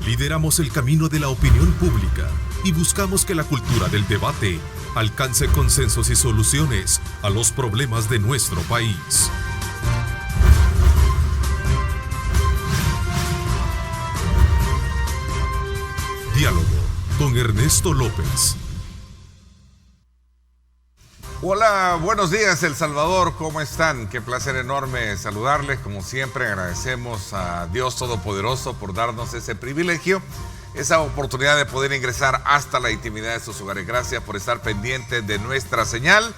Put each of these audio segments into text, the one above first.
Lideramos el camino de la opinión pública y buscamos que la cultura del debate alcance consensos y soluciones a los problemas de nuestro país. Diálogo con Ernesto López. Hola, buenos días El Salvador, ¿cómo están? Qué placer enorme saludarles, como siempre agradecemos a Dios Todopoderoso por darnos ese privilegio, esa oportunidad de poder ingresar hasta la intimidad de sus hogares. Gracias por estar pendientes de nuestra señal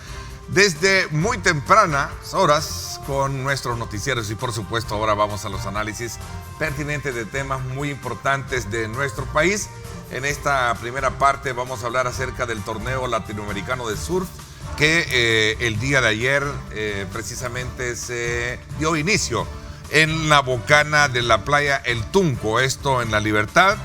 desde muy tempranas horas con nuestros noticieros y por supuesto ahora vamos a los análisis pertinentes de temas muy importantes de nuestro país. En esta primera parte vamos a hablar acerca del torneo latinoamericano de surf que el día de ayer precisamente se dio inicio en la bocana de la playa El Tunco, esto en La Libertad,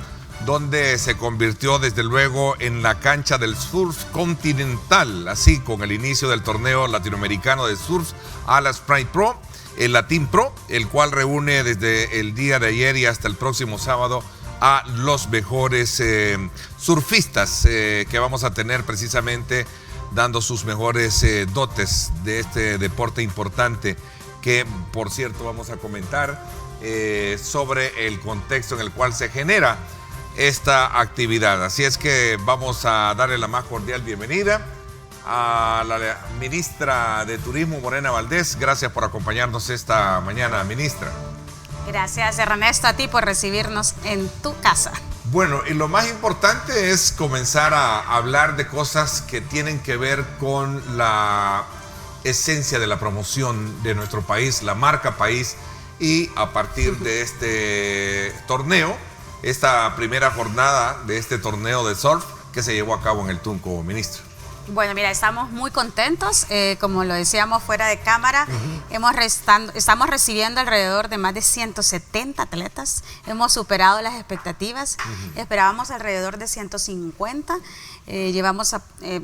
donde se convirtió desde luego en la cancha del surf continental, así con el inicio del torneo latinoamericano de surf Alas Pride Pro, el Latin Pro, el cual reúne desde el día de ayer y hasta el próximo sábado a los mejores surfistas que vamos a tener precisamente dando sus mejores dotes de este deporte importante que, por cierto, vamos a comentar sobre el contexto en el cual se genera esta actividad. Así es que vamos a darle la más cordial bienvenida a la ministra de Turismo, Morena Valdés. Gracias por acompañarnos esta mañana, ministra. Gracias, Ernesto, a ti por recibirnos en tu casa. Bueno, y lo más importante es comenzar a hablar de cosas que tienen que ver con la esencia de la promoción de nuestro país, la marca país, y a partir de este torneo, esta primera jornada de este torneo de surf que se llevó a cabo en El Tunco, ministro. Bueno, mira, estamos muy contentos, como lo decíamos fuera de cámara, estamos recibiendo alrededor de más de 170 atletas, hemos superado las expectativas, esperábamos alrededor de 150, llevamos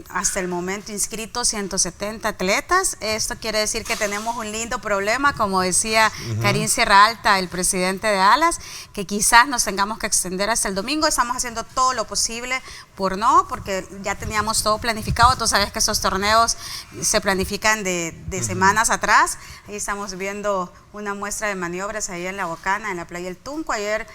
hasta el momento inscritos 170 atletas. Esto quiere decir que tenemos un lindo problema, como decía Karim Sierra Alta, el presidente de Alas, que quizás nos tengamos que extender hasta el domingo. Estamos haciendo todo lo posible porque ya teníamos todo planificado. Tú sabes que esos torneos se planifican de semanas atrás. Ahí estamos viendo una muestra de maniobras ahí en la bocana, en la playa El Tunco. Ayer,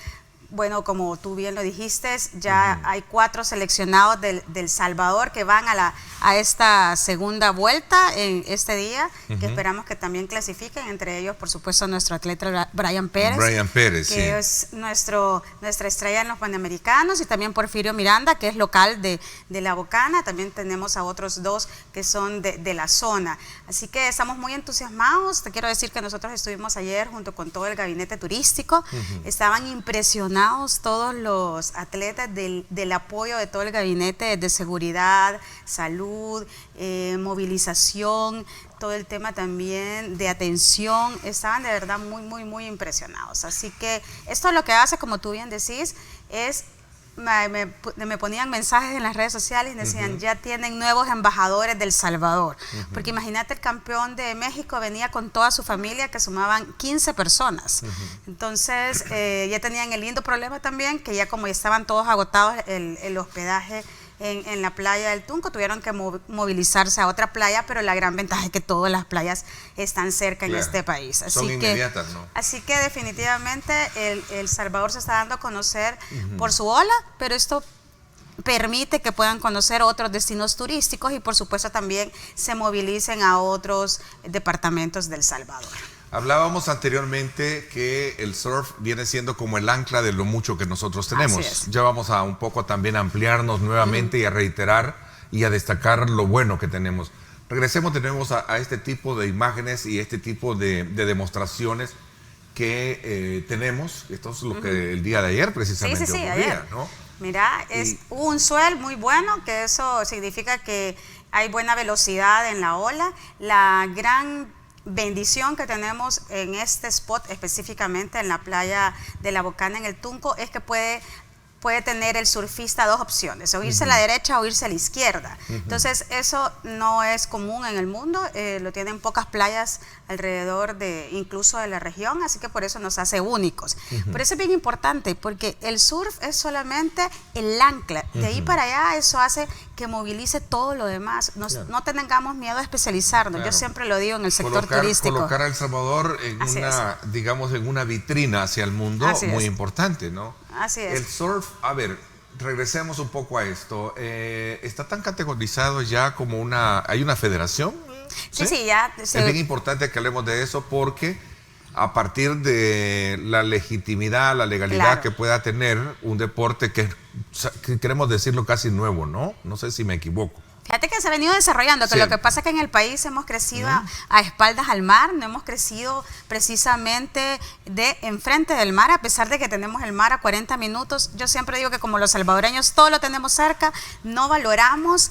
bueno, como tú bien lo dijiste, ya hay 4 seleccionados del Salvador que van a esta segunda vuelta en este día, que esperamos que también clasifiquen, entre ellos, por supuesto, nuestro atleta Brian Pérez, que es nuestra estrella en los Panamericanos, y también Porfirio Miranda, que es local de la bocana. También tenemos a otros 2 que son de la zona. Así que estamos muy entusiasmados. Te quiero decir que nosotros estuvimos ayer junto con todo el gabinete turístico, estaban impresionados todos los atletas del apoyo de todo el gabinete de seguridad, salud, movilización, todo el tema también de atención. Estaban de verdad muy, muy, muy impresionados. Así que esto lo que hace, como tú bien decís, es me ponían mensajes en las redes sociales y decían, ya tienen nuevos embajadores del Salvador, porque imagínate, el campeón de México venía con toda su familia, que sumaban 15 personas, entonces ya tenían el lindo problema también, que ya como ya estaban todos agotados el hospedaje en la playa del Tunco, tuvieron que movilizarse a otra playa, pero la gran ventaja es que todas las playas están cerca en este país. Son inmediatas, ¿no? Así que definitivamente El Salvador se está dando a conocer por su ola, pero esto permite que puedan conocer otros destinos turísticos y por supuesto también se movilicen a otros departamentos del Salvador. Hablábamos anteriormente que el surf viene siendo como el ancla de lo mucho que nosotros tenemos. Ya vamos a un poco también a ampliarnos nuevamente y a reiterar y a destacar lo bueno que tenemos. Regresemos, tenemos a este tipo de imágenes y este tipo de demostraciones que tenemos. Esto es lo que el día de ayer precisamente ocurría, ayer, ¿no? Mira, hubo un swell muy bueno, que eso significa que hay buena velocidad en la ola. La gran bendición que tenemos en este spot, específicamente en la playa de la Bocana en El Tunco, es que puede puede tener el surfista dos opciones, o irse a la derecha o irse a la izquierda. Entonces eso no es común en el mundo, lo tienen pocas playas alrededor incluso de la región, así que por eso nos hace únicos. Por eso es bien importante, porque el surf es solamente el ancla, de ahí para allá eso hace que movilice todo lo demás. No tengamos miedo a especializarnos, yo siempre lo digo en el sector turístico. Colocar a El Salvador en en una vitrina hacia el mundo muy importante, ¿no? Así es. El surf, a ver, regresemos un poco a esto. ¿Está tan categorizado ya como hay una federación? Sí, ya. Es bien importante que hablemos de eso porque a partir de la legitimidad, la legalidad que pueda tener un deporte que queremos decirlo casi nuevo, ¿no? No sé si me equivoco. Fíjate que se ha venido desarrollando, que lo que pasa es que en el país hemos crecido a espaldas al mar, no hemos crecido precisamente enfrente del mar, a pesar de que tenemos el mar a 40 minutos. Yo siempre digo que como los salvadoreños todo lo tenemos cerca, no valoramos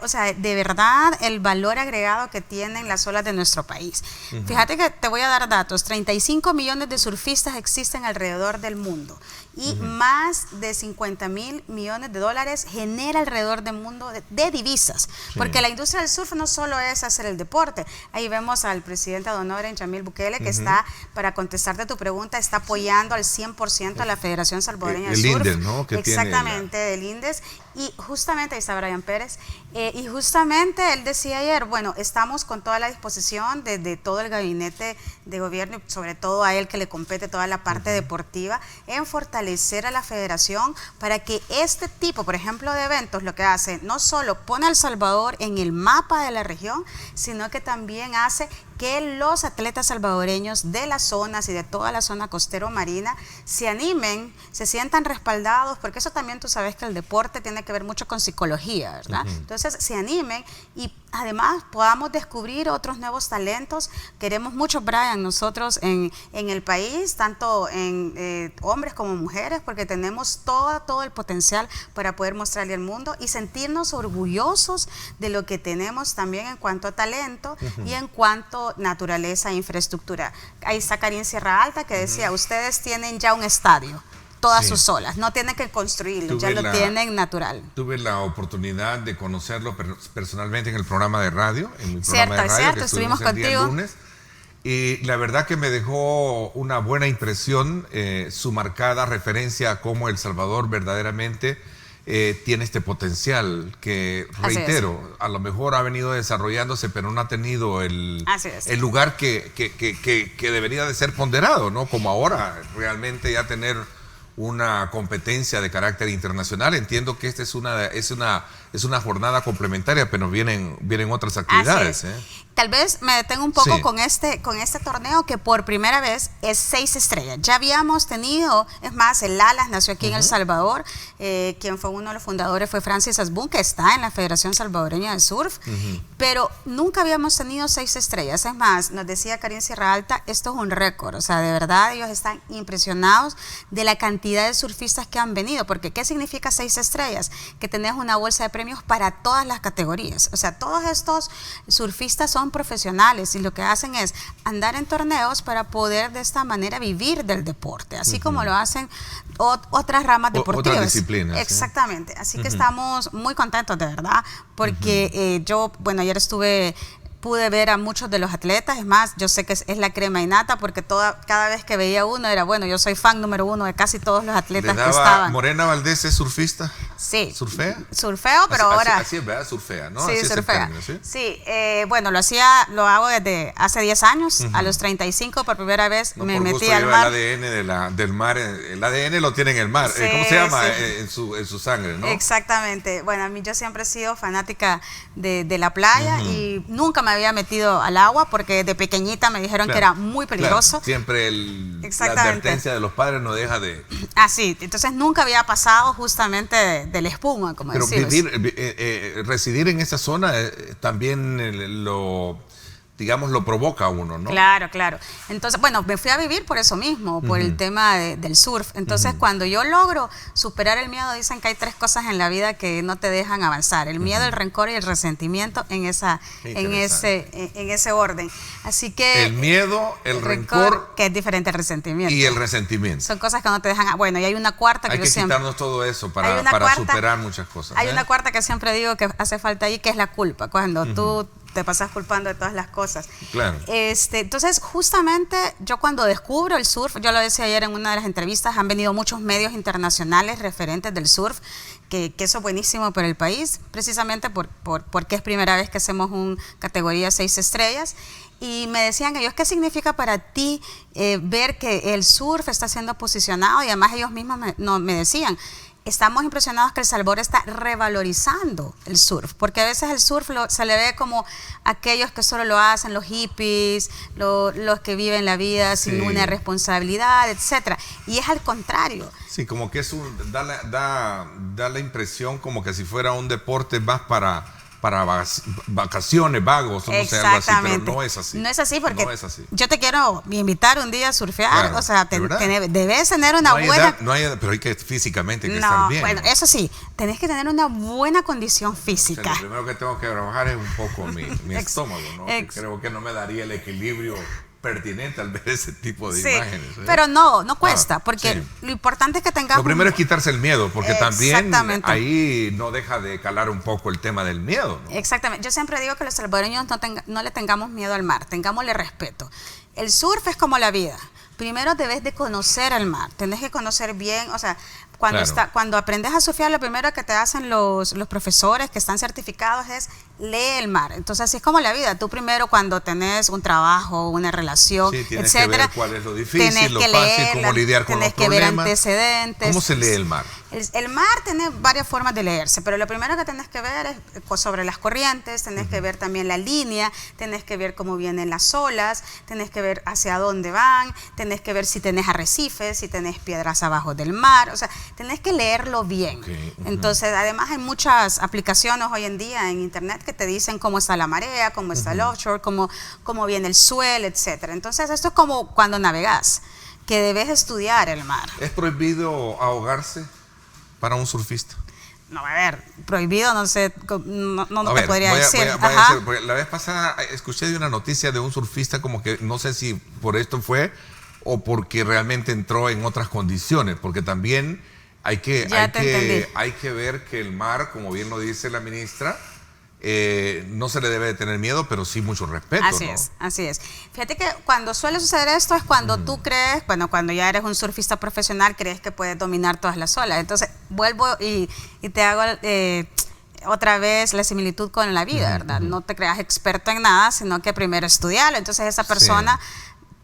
o sea, de verdad el valor agregado que tienen las olas de nuestro país. Fíjate que te voy a dar datos, 35 millones de surfistas existen alrededor del mundo y más de 50.000 millones de dólares genera alrededor del mundo de divisas, porque la industria del surf no solo es hacer el deporte. Ahí vemos al presidente ad honorem, Yamil Bukele, que está, para contestarte tu pregunta, está apoyando al 100% a la Federación Salvadoreña de Surf. El INDES, ¿no? Que exactamente, del INDES. Y justamente, ahí está Brian Pérez, y justamente él decía ayer, bueno, estamos con toda la disposición de todo el gabinete de gobierno, y sobre todo a él que le compete toda la parte deportiva, en fortalecer a la federación para que este tipo, por ejemplo, de eventos, lo que hace, no solo pone a El Salvador en el mapa de la región, sino que también hace que los atletas salvadoreños de las zonas y de toda la zona costero-marina se animen, se sientan respaldados, porque eso también tú sabes que el deporte tiene que ver mucho con psicología, ¿verdad? Entonces se animen y además podamos descubrir otros nuevos talentos. Queremos mucho, Brian, nosotros en el país, tanto en hombres como mujeres, porque tenemos todo el potencial para poder mostrarle al mundo y sentirnos orgullosos de lo que tenemos también en cuanto a talento y en cuanto a naturaleza e infraestructura. Ahí está Karin Sierra Alta que decía, ustedes tienen ya un estadio, todas sus olas, no tienen que construirlo, ya lo tienen natural. Tuve la oportunidad de conocerlo personalmente en el programa de radio, cierto, estuvimos contigo. El lunes, y la verdad que me dejó una buena impresión su marcada referencia a cómo El Salvador verdaderamente tiene este potencial que, reitero, a lo mejor ha venido desarrollándose, pero no ha tenido el lugar que debería de ser ponderado, ¿no? Como ahora, realmente ya tener una competencia de carácter internacional. Entiendo que esta es una jornada complementaria, pero vienen otras actividades. Tal vez me detengo un poco con este torneo que por primera vez es 6 estrellas. Ya habíamos tenido, es más, el Alas nació aquí en El Salvador, quien fue uno de los fundadores fue Francis Asbun, que está en la Federación Salvadoreña de Surf, pero nunca habíamos tenido 6 estrellas. Es más, nos decía Karin Sierra Alta, esto es un récord, o sea, de verdad ellos están impresionados de la cantidad de surfistas que han venido, porque ¿qué significa 6 estrellas? Que tenés una bolsa de premios para todas las categorías, o sea, todos estos surfistas son profesionales y lo que hacen es andar en torneos para poder de esta manera vivir del deporte, así como lo hacen otras ramas deportivas. Otras disciplinas. Exactamente, así que estamos muy contentos de verdad, porque yo, bueno, ayer pude ver a muchos de los atletas, es más, yo sé que es la crema innata, porque cada vez que veía uno era, bueno, yo soy fan número 1 de casi todos los atletas que estaban. ¿Morena Valdés es surfista? Sí. ¿Surfea? Surfeo, pero ahora... Así es, ¿verdad? Surfea, ¿no? Sí, así surfea. Es el término, ¿sí? Bueno, lo hago desde hace 10 años, a los 35 por primera vez me metí al mar. El ADN del mar, el ADN lo tiene en el mar, ¿cómo se llama? En su sangre, ¿no? Exactamente. Bueno, a mí yo siempre he sido fanática de la playa y nunca me había metido al agua porque de pequeñita me dijeron que era muy peligroso. Siempre la advertencia de los padres no deja de... Así, entonces nunca había pasado justamente de la espuma, como decimos. Pero residir en esa zona también digamos, lo provoca a uno, ¿no? Claro, claro. Entonces, bueno, me fui a vivir por eso mismo, por el tema del surf. Entonces, cuando yo logro superar el miedo, dicen que hay 3 cosas en la vida que no te dejan avanzar: el miedo, el rencor y el resentimiento, en ese orden. Así que el miedo, el rencor, que es diferente al resentimiento, y el resentimiento. Son cosas que no te dejan. Bueno, y hay una cuarta que hay yo que siempre... quitarnos todo eso para superar muchas cosas. Hay una cuarta que siempre digo que hace falta ahí, que es la culpa. Cuando tú te pasas culpando de todas las cosas. Claro. Entonces, justamente yo cuando descubro el surf, yo lo decía ayer en una de las entrevistas, han venido muchos medios internacionales referentes del surf, que eso es buenísimo para el país, precisamente porque es primera vez que hacemos un categoría 6 estrellas. Y me decían ellos, ¿qué significa para ti ver que el surf está siendo posicionado? Y además ellos mismos me decían, estamos impresionados que El Salvador está revalorizando el surf, porque a veces el surf se le ve como aquellos que solo lo hacen, los hippies, los que viven la vida sin una responsabilidad, etcétera. Y es al contrario. Sí, como que da la impresión como que si fuera un deporte más para vacaciones, vagos, no sé, algo así, pero no es así. No es así, porque no es así. Yo te quiero invitar un día a surfear, claro, o sea, debes tener una buena... pero hay que físicamente estar bien. Bueno, eso sí, tenés que tener una buena condición física. O sea, lo primero que tengo que trabajar es un poco mi estómago, ¿no? Que creo que no me daría el equilibrio pertinente al ver ese tipo de imágenes. Pero no cuesta, porque lo importante es que tengamos... Lo primero es quitarse el miedo, porque también ahí no deja de calar un poco el tema del miedo, ¿no? Exactamente. Yo siempre digo que los salvadoreños no le tengamos miedo al mar, tengámosle respeto. El surf es como la vida. Primero debes de conocer el mar, tenés que conocer bien, o sea, cuando aprendes a surfear, lo primero que te hacen los profesores que están certificados es lee el mar. Entonces, así es como la vida. Tú primero, cuando tenés un trabajo, una relación, tienes etcétera, que ver cuál es lo difícil, lo fácil, cómo lidiar con los problemas. Tienes que ver antecedentes. ¿Cómo se lee el mar? El mar tiene varias formas de leerse, pero lo primero que tenés que ver es sobre las corrientes, tenés que ver también la línea, tenés que ver cómo vienen las olas, tenés que ver hacia dónde van, tenés que ver si tenés arrecifes, si tenés piedras abajo del mar, o sea, tenés que leerlo bien. Entonces, además hay muchas aplicaciones hoy en día en internet que te dicen cómo está la marea, cómo está el offshore, cómo viene el swell, etcétera. Entonces, esto es como cuando navegas, que debes estudiar el mar. ¿Es prohibido ahogarse para un surfista? No, a ver, prohibido, no sé, no te podría decir. Porque la vez pasada escuché de una noticia de un surfista, como que no sé si por esto fue o porque realmente entró en otras condiciones, porque también hay que ver que el mar, como bien lo dice la ministra, no se le debe de tener miedo, pero sí mucho respeto. Así es. Fíjate que cuando suele suceder esto es cuando tú crees, bueno, cuando ya eres un surfista profesional, crees que puedes dominar todas las olas. Entonces, vuelvo y te hago otra vez la similitud con la vida, ¿verdad? No te creas experto en nada, sino que primero estudiarlo. Entonces, esa persona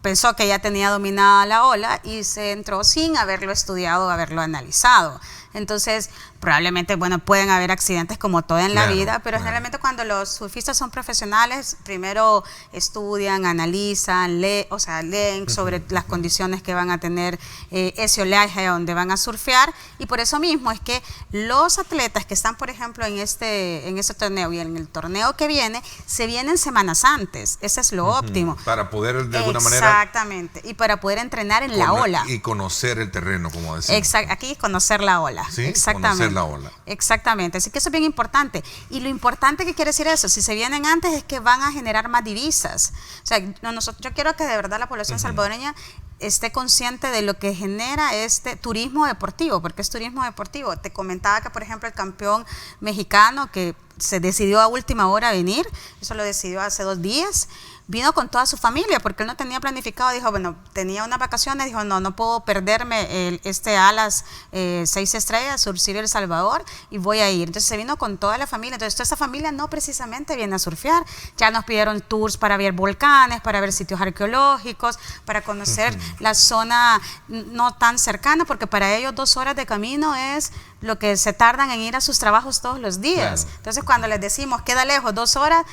pensó que ya tenía dominada la ola y se entró sin haberlo estudiado, haberlo analizado. Entonces, probablemente, bueno, pueden haber accidentes como todo en la vida, pero generalmente cuando los surfistas son profesionales, primero estudian, analizan, leen sobre las condiciones que van a tener ese oleaje donde van a surfear, y por eso mismo es que los atletas que están, por ejemplo, en este torneo y en el torneo que viene, se vienen semanas antes. Eso es lo óptimo. Para poder, de alguna manera... Exactamente, y para poder entrenar en la ola. Y conocer el terreno, como decimos. Aquí conocer la ola. Sí, exactamente. Conocer la ola. Exactamente, así que eso es bien importante. Y lo importante que quiere decir eso, si se vienen antes, es que van a generar más divisas. O sea, yo quiero que de verdad la población salvadoreña esté consciente de lo que genera este turismo deportivo, porque es turismo deportivo. Te comentaba que, por ejemplo, el campeón mexicano que se decidió a última hora venir, eso lo decidió hace 2 días, vino con toda su familia porque él no tenía planificado, dijo, bueno, tenía unas vacaciones, dijo, no puedo perderme Alas 6 estrellas, surfir El Salvador, y voy a ir. Entonces se vino con toda la familia. Entonces toda esa familia no precisamente viene a surfear, ya nos pidieron tours para ver volcanes, para ver sitios arqueológicos, para conocer la zona no tan cercana, porque para ellos 2 horas de camino es lo que se tardan en ir a sus trabajos todos los días. Entonces cuando les decimos, queda lejos 2 horas,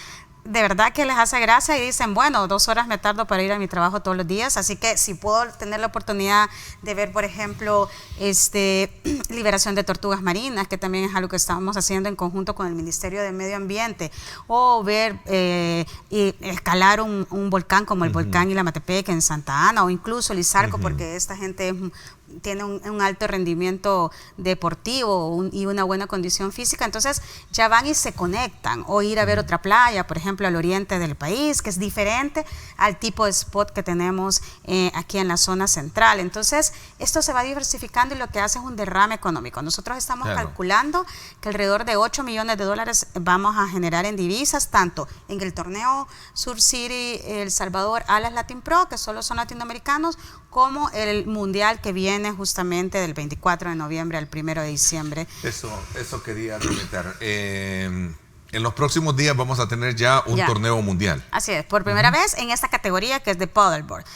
de verdad que les hace gracia y dicen, bueno, 2 horas me tardo para ir a mi trabajo todos los días, así que si puedo tener la oportunidad de ver, por ejemplo, liberación de tortugas marinas, que también es algo que estamos haciendo en conjunto con el Ministerio de Medio Ambiente, o ver y escalar un volcán como el volcán Ilamatepec en Santa Ana, o incluso el Izarco, porque esta gente tiene un alto rendimiento deportivo y una buena condición física, entonces ya van y se conectan, o ir a ver otra playa, por ejemplo, al oriente del país, que es diferente al tipo de spot que tenemos aquí en la zona central. Entonces, esto se va diversificando y lo que hace es un derrame económico. Nosotros estamos calculando que alrededor de $8 millones vamos a generar en divisas, tanto en el torneo Sur City El Salvador Alas Latin Pro, que solo son latinoamericanos, como el mundial que viene justamente del 24 de noviembre al 1 de diciembre. Eso quería comentar. En los próximos días vamos a tener ya un torneo mundial. Así es, por primera vez en esta categoría que es de paddleboard.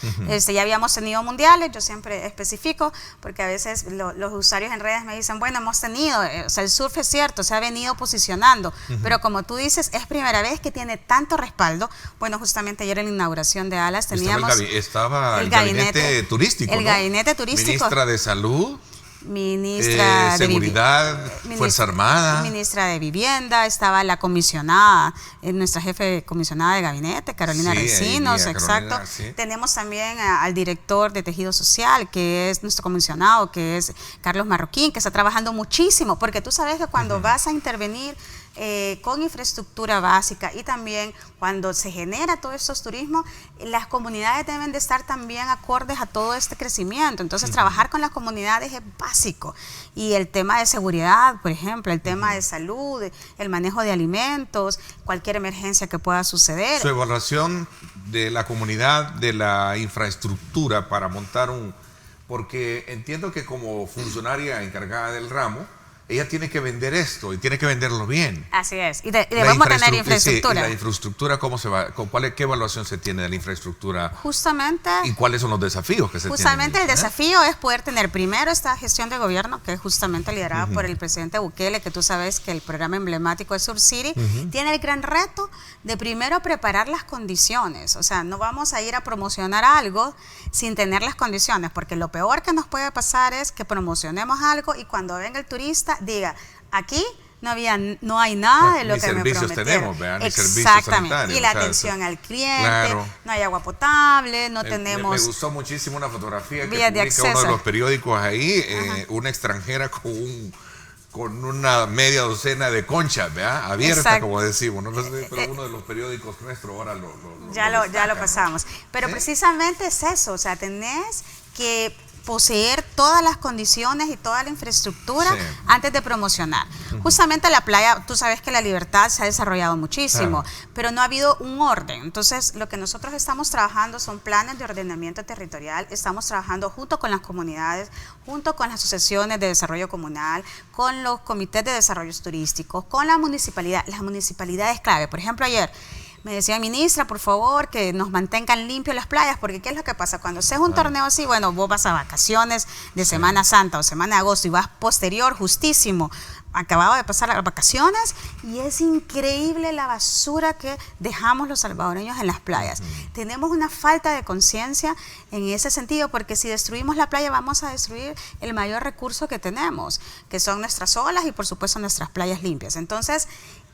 Ya habíamos tenido mundiales, yo siempre especifico, porque a veces los usuarios en redes me dicen, bueno, hemos tenido, o sea, el surf es cierto, se ha venido posicionando, pero como tú dices, es primera vez que tiene tanto respaldo. Bueno, justamente ayer en la inauguración de Alas teníamos... Estaba el gabinete turístico, el gabinete turístico. Ministra de Salud. Ministra de Seguridad, Fuerza Armada, ministra de Vivienda, estaba la comisionada, nuestra jefe comisionada de gabinete, Carolina Recinos, exacto. Carolina, tenemos también al director de Tejido Social, que es nuestro comisionado, que es Carlos Marroquín, que está trabajando muchísimo, porque tú sabes que cuando vas a intervenir con infraestructura básica y también cuando se genera todos estos turismos, las comunidades deben de estar también acordes a todo este crecimiento. Entonces, trabajar con las comunidades es básico. Y el tema de seguridad, por ejemplo, el tema de salud, el manejo de alimentos, cualquier emergencia que pueda suceder. Su evaluación de la comunidad, de la infraestructura para montar porque entiendo que como funcionaria encargada del ramo, ella tiene que vender esto y tiene que venderlo bien. Así es. Y debemos tener infraestructura. Sí, ¿y la infraestructura cómo se va? ¿Qué evaluación se tiene de la infraestructura? Justamente. ¿Y cuáles son los desafíos que se tienen? Justamente el desafío es poder tener primero esta gestión de gobierno, que es justamente liderada por el presidente Bukele, que tú sabes que el programa emblemático de Sur City tiene el gran reto de primero preparar las condiciones. O sea, no vamos a ir a promocionar algo sin tener las condiciones, porque lo peor que nos puede pasar es que promocionemos algo y cuando venga el turista diga, aquí no hay nada de lo que me prometieron. Tenemos, vean, exactamente. Y la atención al cliente, no hay agua potable, no tenemos... Me gustó muchísimo una fotografía que publica uno de los periódicos ahí, una extranjera con una media docena de conchas, ¿verdad? Abierta, como decimos. No sé, pero uno de los periódicos nuestros ahora ya lo pasamos. Pero precisamente es eso, o sea, tenés que poseer todas las condiciones y toda la infraestructura antes de promocionar. Justamente la playa, tú sabes que la Libertad se ha desarrollado muchísimo, pero no ha habido un orden. Entonces, lo que nosotros estamos trabajando son planes de ordenamiento territorial, estamos trabajando junto con las comunidades, junto con las asociaciones de desarrollo comunal, con los comités de desarrollo turísticos, con la municipalidad. La municipalidad es clave. Por ejemplo, ayer me decía, ministra, por favor, que nos mantengan limpias las playas, porque ¿qué es lo que pasa? Cuando haces un torneo así, bueno, vos vas a vacaciones de Semana Santa o Semana de Agosto y vas posterior, justísimo, acababa de pasar las vacaciones y es increíble la basura que dejamos los salvadoreños en las playas. Tenemos una falta de conciencia en ese sentido, porque si destruimos la playa vamos a destruir el mayor recurso que tenemos, que son nuestras olas y por supuesto nuestras playas limpias. Entonces,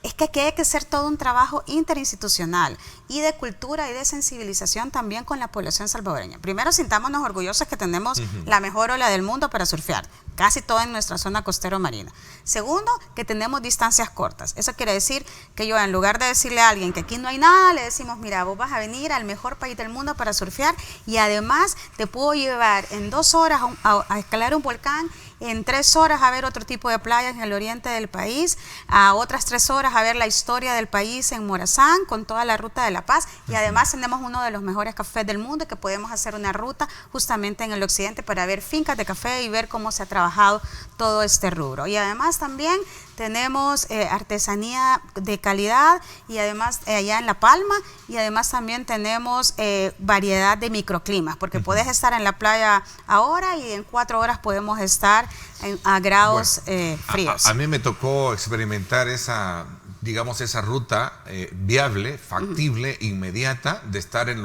es que aquí hay que hacer todo un trabajo interinstitucional y de cultura y de sensibilización también con la población salvadoreña. Primero, sintámonos orgullosos que tenemos la mejor ola del mundo para surfear, casi toda en nuestra zona costero marina. Segundo, que tenemos distancias cortas. Eso quiere decir que yo, en lugar de decirle a alguien que aquí no hay nada, le decimos, mira, vos vas a venir al mejor país del mundo para surfear y además te puedo llevar en 2 horas a escalar un volcán, en 3 horas a ver otro tipo de playas en el oriente del país, a otras 3 horas a ver la historia del país en Morazán, con toda la ruta de La Paz, y además tenemos uno de los mejores cafés del mundo, que podemos hacer una ruta justamente en el occidente para ver fincas de café y ver cómo se ha trabajado todo este rubro. Y además también tenemos artesanía de calidad y además allá en La Palma, y además también tenemos variedad de microclimas, porque puedes estar en la playa ahora y en 4 horas podemos estar a grados fríos. A mí me tocó experimentar esa digamos, esa ruta viable, factible, inmediata de estar en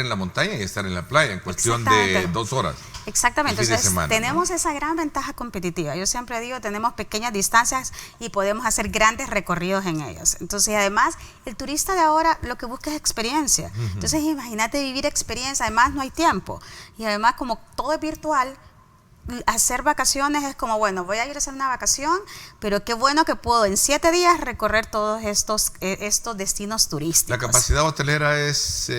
la montaña y estar en la playa en cuestión de 2 horas. Exactamente, entonces semana, tenemos ¿no? esa gran ventaja competitiva. Yo siempre digo, tenemos pequeñas distancias y podemos hacer grandes recorridos en ellas. Entonces, además, el turista de ahora lo que busca es experiencia. Entonces, imagínate vivir experiencia, además no hay tiempo. Y además, como todo es virtual, hacer vacaciones es como, bueno, voy a ir a hacer una vacación, pero qué bueno que puedo en 7 días recorrer todos estos destinos turísticos. La capacidad hotelera es,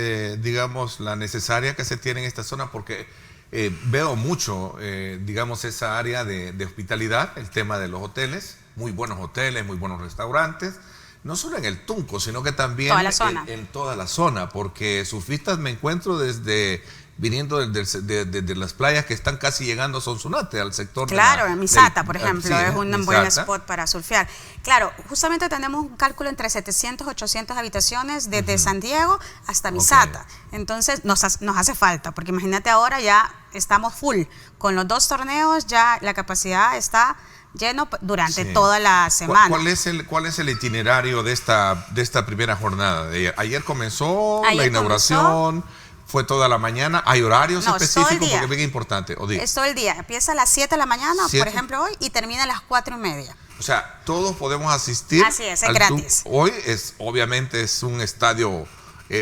digamos, la necesaria que se tiene en esta zona porque veo mucho, digamos, esa área de hospitalidad, el tema de los hoteles, muy buenos hoteles, muy buenos restaurantes, no solo en el Tunco, sino que también en toda la zona, porque surfistas me encuentro viniendo desde las playas que están casi llegando a Sonsonate, al sector en Misata, por ejemplo, sí, es un buen spot para surfear. Claro, justamente tenemos un cálculo entre 700, 800 habitaciones desde San Diego hasta Misata. Entonces nos hace falta, porque imagínate ahora ya estamos full. Con los 2 torneos ya la capacidad está lleno durante toda la semana. ¿Cuál es el itinerario de esta primera jornada? Ayer comenzó la inauguración. ¿Fue toda la mañana? ¿Hay horarios específicos? Porque es bien importante. Es todo el día. Empieza a las 7 de la mañana, por ejemplo, hoy, y termina a las 4:30. O sea, todos podemos asistir. Así es gratis. Hoy obviamente es un estadio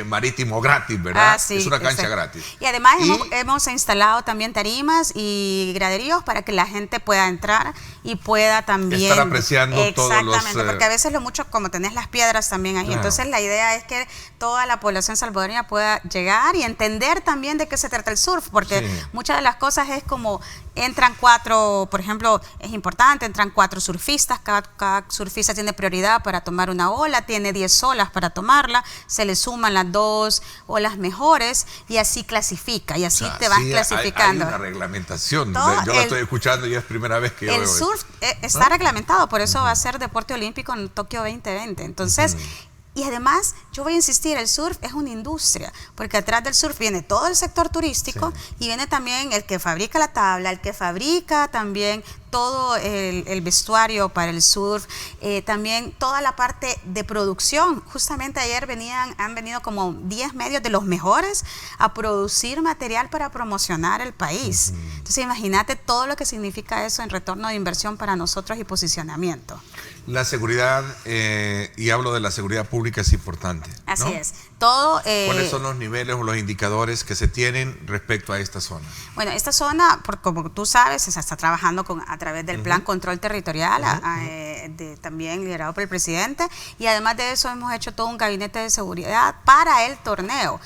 marítimo gratis, ¿verdad? Sí, es una cancha gratis. Y además hemos instalado también tarimas y graderíos para que la gente pueda entrar y pueda también estar apreciando todos los... Exactamente, porque a veces lo mucho, como tenés las piedras también ahí, entonces la idea es que toda la población salvadoreña pueda llegar y entender también de qué se trata el surf, porque muchas de las cosas es como entran 4, por ejemplo, es importante, entran 4 surfistas, cada surfista tiene prioridad para tomar una ola, tiene 10 olas para tomarla, se le suman las 2 olas mejores y así clasifica, y así te vas clasificando. Hay una reglamentación, yo la estoy escuchando y es primera vez que yo veo el surf está reglamentado, por eso va a ser deporte olímpico en Tokio 2020, entonces... Y además, yo voy a insistir, el surf es una industria, porque atrás del surf viene todo el sector turístico y viene también el que fabrica la tabla, el que fabrica también todo el vestuario para el surf, también toda la parte de producción. Justamente ayer han venido como 10 medios de los mejores a producir material para promocionar el país. Entonces imagínate todo lo que significa eso en retorno de inversión para nosotros y posicionamiento. La seguridad, y hablo de la seguridad pública, es importante, ¿no? Así es. Todo, ¿cuáles son los niveles o los indicadores que se tienen respecto a esta zona? Bueno, esta zona, como tú sabes, se está trabajando a través del Plan Control Territorial, también liderado por el presidente, y además de eso hemos hecho todo un gabinete de seguridad para el torneo,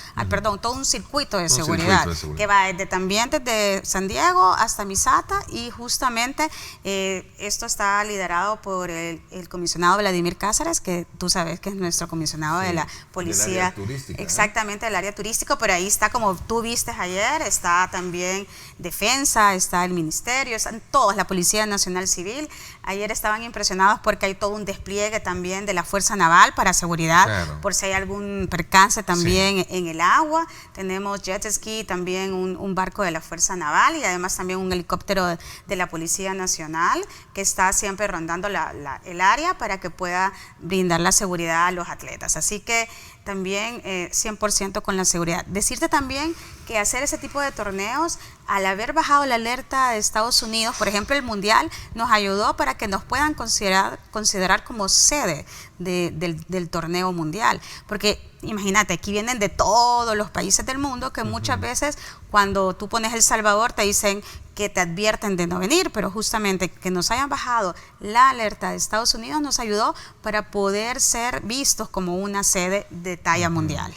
todo un circuito de seguridad, que va desde San Diego hasta Misata, y justamente esto está liderado por el comisionado Vladimir Cázares, que tú sabes que es nuestro comisionado de la policía. Exactamente, del área turístico, pero ahí está, como tú viste ayer, está también Defensa, está el Ministerio, están todos, la Policía Nacional Civil. Ayer estaban impresionados porque hay todo un despliegue también de la Fuerza Naval para seguridad, por si hay algún percance también en el agua. Tenemos jet ski, también un barco de la Fuerza Naval y además también un helicóptero de la Policía Nacional que está siempre rondando el área para que pueda brindar la seguridad a los atletas. Así que también 100% con la seguridad. Decirte también que hacer ese tipo de torneos, al haber bajado la alerta de Estados Unidos, por ejemplo el Mundial, nos ayudó para que nos puedan considerar como sede del torneo mundial. Porque imagínate, aquí vienen de todos los países del mundo que muchas veces cuando tú pones El Salvador te dicen que te advierten de no venir, pero justamente que nos hayan bajado la alerta de Estados Unidos nos ayudó para poder ser vistos como una sede de talla mundial.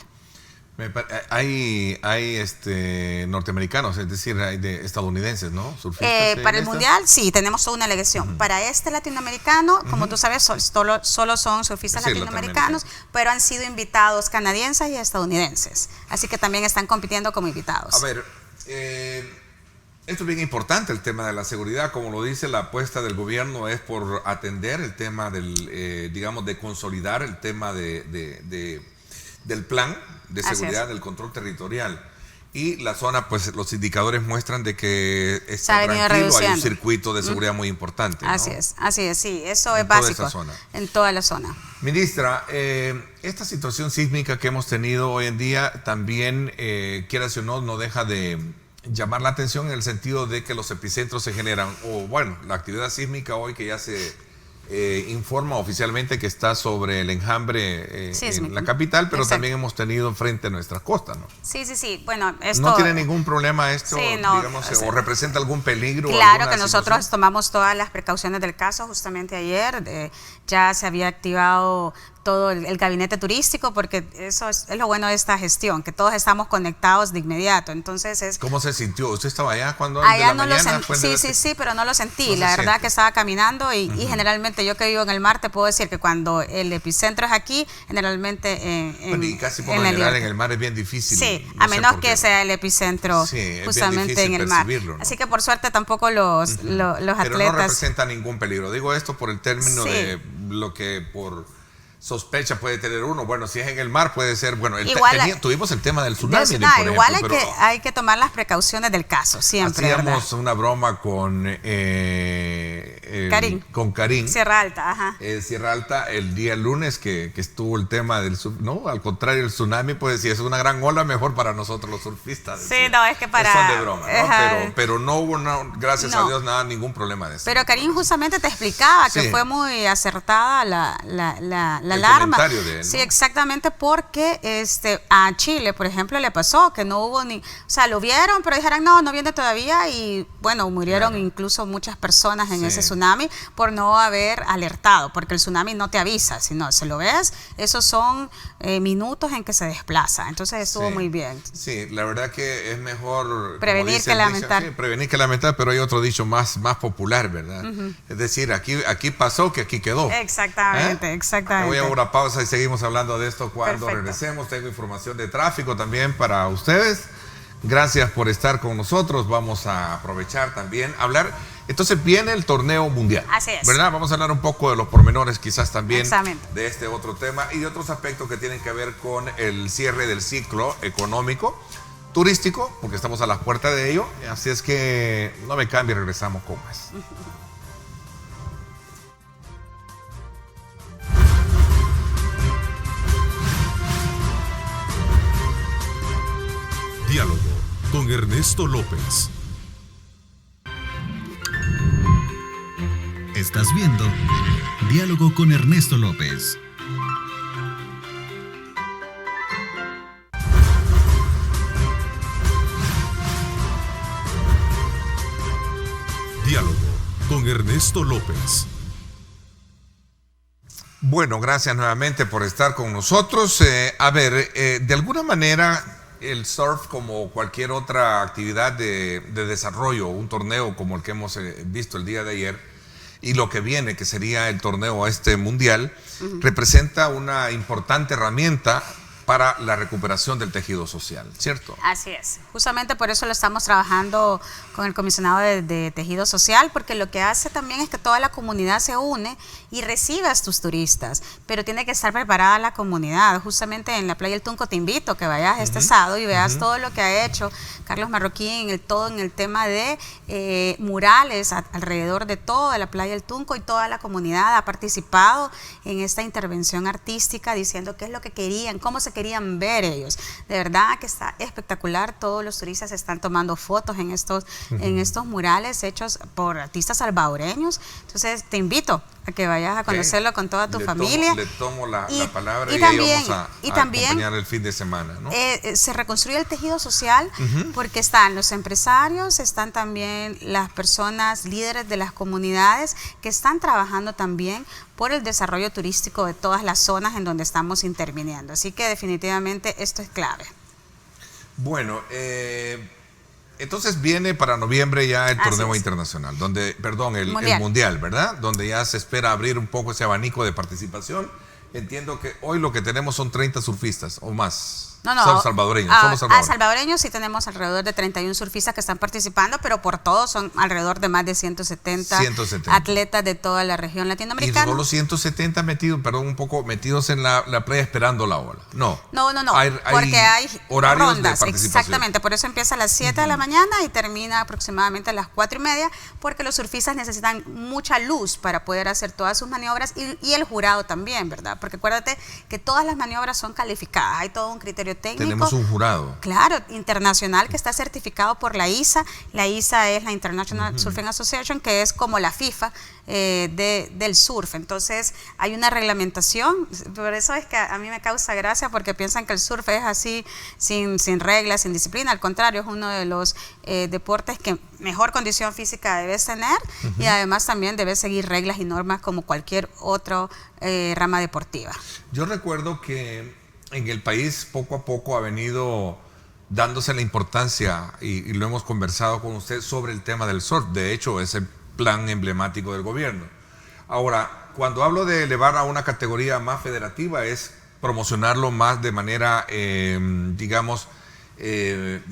Hay norteamericanos, es decir, hay de estadounidenses, ¿no? Para el Mundial, sí, tenemos toda una delegación. Para este latinoamericano, como tú sabes, solo son surfistas latinoamericanos, pero han sido invitados canadienses y estadounidenses. Así que también están compitiendo como invitados. A ver, esto es bien importante, el tema de la seguridad. Como lo dice, la apuesta del gobierno es por atender el tema de consolidar el tema del plan de seguridad, del control territorial. Y la zona, pues los indicadores muestran de que Se está ha venido tranquilo, hay un reduciendo. circuito de seguridad muy importante, ¿no? Así es, sí, eso En es toda básico esa zona. en toda la zona. Ministra, esta situación sísmica que hemos tenido hoy en día también, quieras o no deja de llamar la atención en el sentido de que los epicentros se generan, o bueno, la actividad sísmica hoy que ya se informa oficialmente que está sobre el enjambre en la capital, pero Exacto. también hemos tenido frente a nuestra costa, ¿no? Sí, bueno, esto... ¿No tiene ningún problema esto, Sí, no, digamos, o sea, o representa algún peligro? Claro alguna que nosotros situación? tomamos todas las precauciones del caso. Justamente ayer ya se había activado todo el gabinete turístico, porque eso es lo bueno de esta gestión, que todos estamos conectados de inmediato. Entonces es... ¿Cómo se sintió? ¿Usted estaba allá cuando Allá de la no lo mañana? sentí, sí, pero no lo sentí. No se La verdad siente. que estaba caminando y generalmente yo que vivo en el mar te puedo decir que cuando el epicentro es aquí, generalmente Bueno, y casi por en lo la general libertad. en el mar es bien difícil. Sí, no a sé menos por que qué. sea el epicentro Sí, es bien justamente difícil en el mar. percibirlo, ¿no? Así que por suerte tampoco los Pero no atletas... representa ningún peligro. Digo esto por el término Sí. de lo que por sospecha puede tener uno. Bueno, si es en el mar puede ser, bueno, Igual tuvimos el tema del tsunami, por igual ejemplo, pero hay que tomar las precauciones del caso, siempre, hacíamos ¿verdad? una broma con Karim. con Karim. Sierra Alta, ajá. Sierra Alta el día lunes que estuvo el tema del no, al contrario, el tsunami, pues si es una gran ola, mejor para nosotros los surfistas. Sí, no, es que para... Son de broma, ¿no? Ajá. Pero no hubo, gracias a No. Dios, ningún problema de eso. Pero Karim justamente te explicaba que Sí. fue muy acertada la El alarma. comentario de él, ¿no? Sí, exactamente, porque a Chile, por ejemplo, le pasó que no hubo ni... O sea, lo vieron, pero dijeron, no viene todavía, y bueno, murieron Claro. incluso muchas personas en Sí. ese tsunami por no haber alertado, porque el tsunami no te avisa, sino se lo ves, esos son minutos en que se desplaza. Entonces estuvo Sí. muy bien. Sí, la verdad que es mejor como Prevenir dice que el dicho, lamentar. sí, prevenir que lamentar, pero hay otro dicho más popular, ¿verdad? Es decir, aquí pasó que aquí quedó. Exactamente, exactamente. Me voy a una pausa y seguimos hablando de esto cuando Perfecto. regresemos. Tengo información de tráfico también para ustedes. Gracias por estar con nosotros. Vamos a aprovechar también hablar. Entonces viene el torneo mundial. Así es. ¿Verdad? Vamos a hablar un poco de los pormenores quizás también Exactamente. de este otro tema y de otros aspectos que tienen que ver con el cierre del ciclo económico, turístico, porque estamos a las puertas de ello. Así es que no me cambie, regresamos con más. Diálogo con Ernesto López. Estás viendo Diálogo con Ernesto López. Diálogo con Ernesto López. Bueno, gracias nuevamente por estar con nosotros. De alguna manera el surf, como cualquier otra actividad de desarrollo, un torneo como el que hemos visto el día de ayer, y lo que viene, que sería el torneo mundial, representa una importante herramienta para la recuperación del tejido social, ¿cierto? Así es. Justamente por eso lo estamos trabajando con el comisionado de tejido social, porque lo que hace también es que toda la comunidad se une y recibe a tus turistas, pero tiene que estar preparada la comunidad. Justamente en la playa El Tunco te invito a que vayas este sábado y veas todo lo que ha hecho Carlos Marroquín, en el tema de murales alrededor de toda la playa El Tunco, y toda la comunidad ha participado en esta intervención artística diciendo qué es lo que querían, cómo se querían ver ellos. De verdad que está espectacular. Todos los turistas están tomando fotos en estos murales hechos por artistas salvadoreños. Entonces te invito a que vayas a conocerlo con toda tu familia. Le tomo la palabra y, también, ahí vamos a también acompañar el fin de semana, ¿no? se reconstruye el tejido social porque están los empresarios, están también las personas líderes de las comunidades que están trabajando también por el desarrollo turístico de todas las zonas en donde estamos interviniendo. Así que definitivamente esto es clave. Bueno, entonces viene para noviembre ya el Así torneo es. internacional, el Mundial. mundial, ¿verdad? Donde ya se espera abrir un poco ese abanico de participación. Entiendo que hoy lo que tenemos son 30 surfistas o más. Son salvadoreños, somos salvadoreños. Salvadoreños sí tenemos alrededor de 31 surfistas que están participando, pero por todos son alrededor de más de 170 atletas de toda la región latinoamericana. ¿Y solo 170 metidos en la playa esperando la ola? No. No, porque hay horarios rondas, de participación. Exactamente, por eso empieza a las 7 de la mañana y termina aproximadamente a las 4:30, porque los surfistas necesitan mucha luz para poder hacer todas sus maniobras y el jurado también, ¿verdad? Porque acuérdate que todas las maniobras son calificadas, hay todo un criterio técnico. Tenemos un jurado. Claro, internacional, que está certificado por la ISA. La ISA es la International Surfing Association, que es como la FIFA del surf. Entonces hay una reglamentación. Por eso es que a mí me causa gracia, porque piensan que el surf es así, sin reglas, sin disciplina. Al contrario, es uno de los deportes que mejor condición física debes tener, y además también debes seguir reglas y normas como cualquier otra rama deportiva. Yo recuerdo que en el país poco a poco ha venido dándose la importancia, y lo hemos conversado con usted, sobre el tema del surf. De hecho, es el plan emblemático del gobierno. Ahora, cuando hablo de elevar a una categoría más federativa, es promocionarlo más de manera,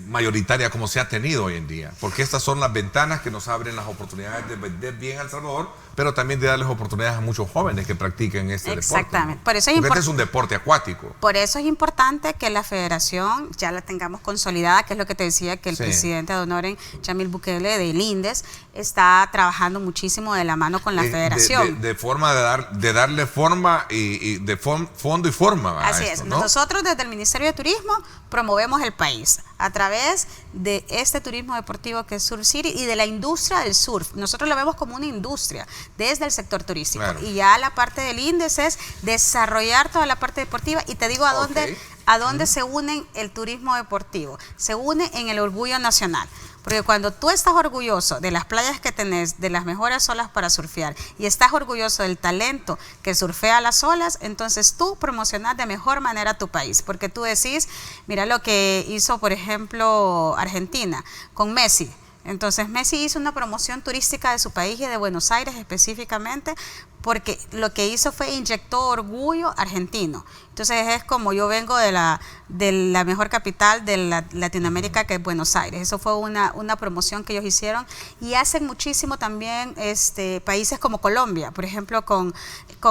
mayoritaria, como se ha tenido hoy en día, porque estas son las ventanas que nos abren las oportunidades de vender bien a El Salvador, pero también de darles oportunidades a muchos jóvenes que practiquen este deporte. Exactamente. Por eso este es un deporte acuático. Por eso es importante que la federación ya la tengamos consolidada, que es lo que te decía, que el presidente ad honorem, Yamil Bukele, del INDES, está trabajando muchísimo de la mano con la federación. De forma de darle forma y de fondo y forma a Así esto, es. ¿no? Nosotros desde el Ministerio de Turismo promovemos el país a través de este turismo deportivo que es Surf City y de la industria del surf. Nosotros lo vemos como una industria desde el sector turístico. Claro. Y ya la parte del índice es desarrollar toda la parte deportiva, y te digo a dónde se une el turismo deportivo. Se une en el orgullo nacional. Porque cuando tú estás orgulloso de las playas que tenés, de las mejores olas para surfear, y estás orgulloso del talento que surfea las olas, entonces tú promocionas de mejor manera tu país. Porque tú decís, mira lo que hizo, por ejemplo, Argentina con Messi. Entonces Messi hizo una promoción turística de su país y de Buenos Aires específicamente, porque lo que hizo fue inyectó orgullo argentino. Entonces es como yo vengo de la mejor capital de Latinoamérica, que es Buenos Aires. Eso fue una promoción que ellos hicieron, y hacen muchísimo también países como Colombia, por ejemplo, con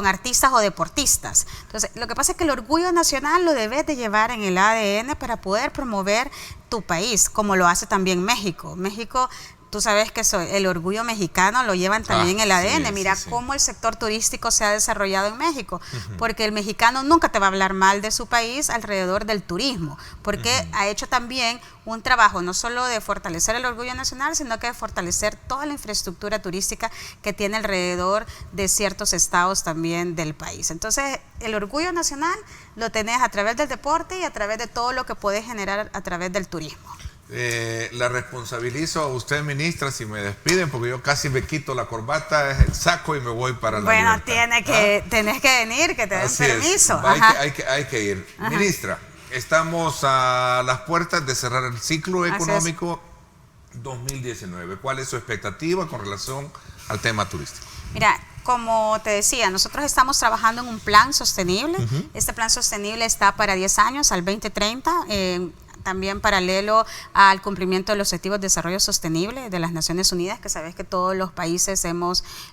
artistas o deportistas. Entonces lo que pasa es que el orgullo nacional lo debes de llevar en el ADN para poder promover tu país, como lo hace también México. México, tú sabes que el orgullo mexicano lo llevan también en el ADN. Mira cómo el sector turístico se ha desarrollado en México, porque el mexicano nunca te va a hablar mal de su país alrededor del turismo, porque ha hecho también un trabajo no solo de fortalecer el orgullo nacional, sino que de fortalecer toda la infraestructura turística que tiene alrededor de ciertos estados también del país. Entonces, el orgullo nacional lo tenés a través del deporte y a través de todo lo que puedes generar a través del turismo. La responsabilizo a usted, ministra, si me despiden, porque yo casi me quito la corbata, el saco y me voy para la libertad. Tenés que venir, que te den permiso. Hay que ir. Ministra, estamos a las puertas de cerrar el ciclo económico 2019. ¿Cuál es su expectativa con relación al tema turístico? Mira, como te decía, nosotros estamos trabajando en un plan sostenible. Este plan sostenible está para 10 años, al 2030, también paralelo al cumplimiento de los Objetivos de Desarrollo Sostenible de las Naciones Unidas, que sabes que todos los países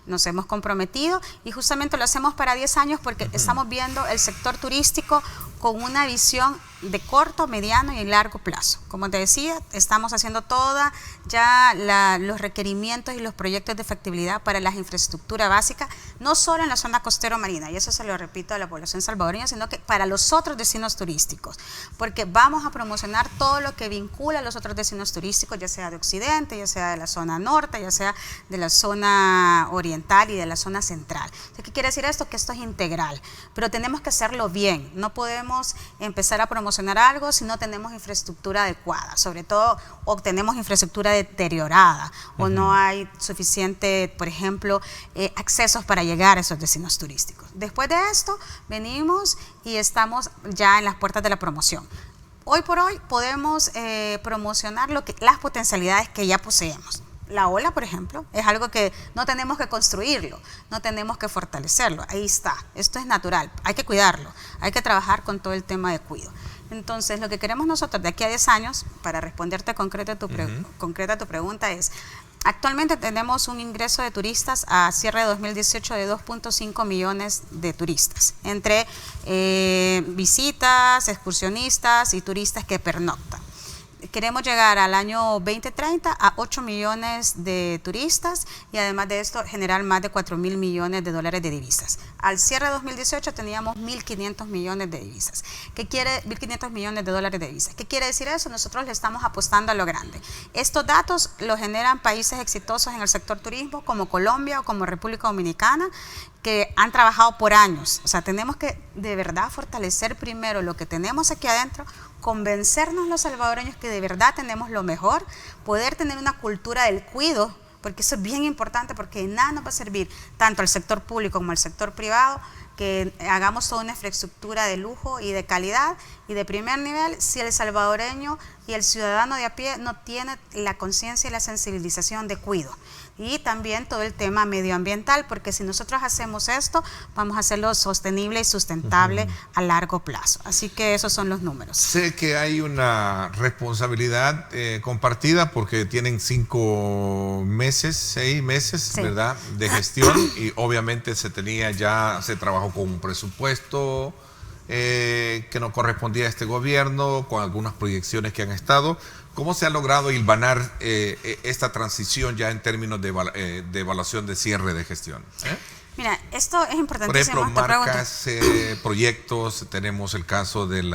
nos hemos comprometido, y justamente lo hacemos para 10 años porque estamos viendo el sector turístico con una visión de corto, mediano y largo plazo. Como te decía, estamos haciendo toda ya los requerimientos y los proyectos de factibilidad para las infraestructuras básicas, no solo en la zona costero marina, y eso se lo repito a la población salvadoreña, sino que para los otros destinos turísticos, porque vamos a promocionar todo lo que vincula a los otros destinos turísticos, ya sea de occidente, ya sea de la zona norte, ya sea de la zona oriental y de la zona central. ¿Qué quiere decir esto? Que esto es integral, pero tenemos que hacerlo bien. No podemos empezar a promocionar algo si no tenemos infraestructura adecuada, sobre todo o tenemos infraestructura deteriorada o no hay suficiente, por ejemplo, accesos para llegar a esos destinos turísticos. Después de esto, venimos y estamos ya en las puertas de la promoción. Hoy por hoy podemos promocionar las potencialidades que ya poseemos. La ola, por ejemplo, es algo que no tenemos que construirlo, no tenemos que fortalecerlo, ahí está, esto es natural, hay que cuidarlo, hay que trabajar con todo el tema de cuidado. Entonces, lo que queremos nosotros de aquí a 10 años, para responderte concreta a tu pregunta, es: actualmente tenemos un ingreso de turistas a cierre de 2018 de 2.5 millones de turistas, entre visitas, excursionistas y turistas que pernoctan. Queremos llegar al año 2030 a 8 millones de turistas y además de esto generar más de 4.000 millones de dólares de divisas. Al cierre de 2018 teníamos 1.500 millones de divisas. 1.500 millones de dólares de divisas. ¿Qué quiere decir eso? Nosotros le estamos apostando a lo grande. Estos datos los generan países exitosos en el sector turismo como Colombia o como República Dominicana, que han trabajado por años. O sea, tenemos que de verdad fortalecer primero lo que tenemos aquí adentro, convencernos los salvadoreños que de verdad tenemos lo mejor, poder tener una cultura del cuidado, porque eso es bien importante, porque de nada nos va a servir tanto al sector público como al sector privado que hagamos toda una infraestructura de lujo y de calidad y de primer nivel si el salvadoreño y el ciudadano de a pie no tiene la conciencia y la sensibilización de cuidado. Y también todo el tema medioambiental, porque si nosotros hacemos esto, vamos a hacerlo sostenible y sustentable a largo plazo. Así que esos son los números. Sé que hay una responsabilidad compartida porque tienen 6 meses, sí, ¿verdad?, de gestión, y obviamente se trabajó con un presupuesto que no correspondía a este gobierno, con algunas proyecciones que han estado. ¿Cómo se ha logrado hilvanar esta transición ya en términos de evaluación de cierre de gestión? Mira, esto es importantísimo. Por ejemplo, marcas, proyectos, tenemos el caso del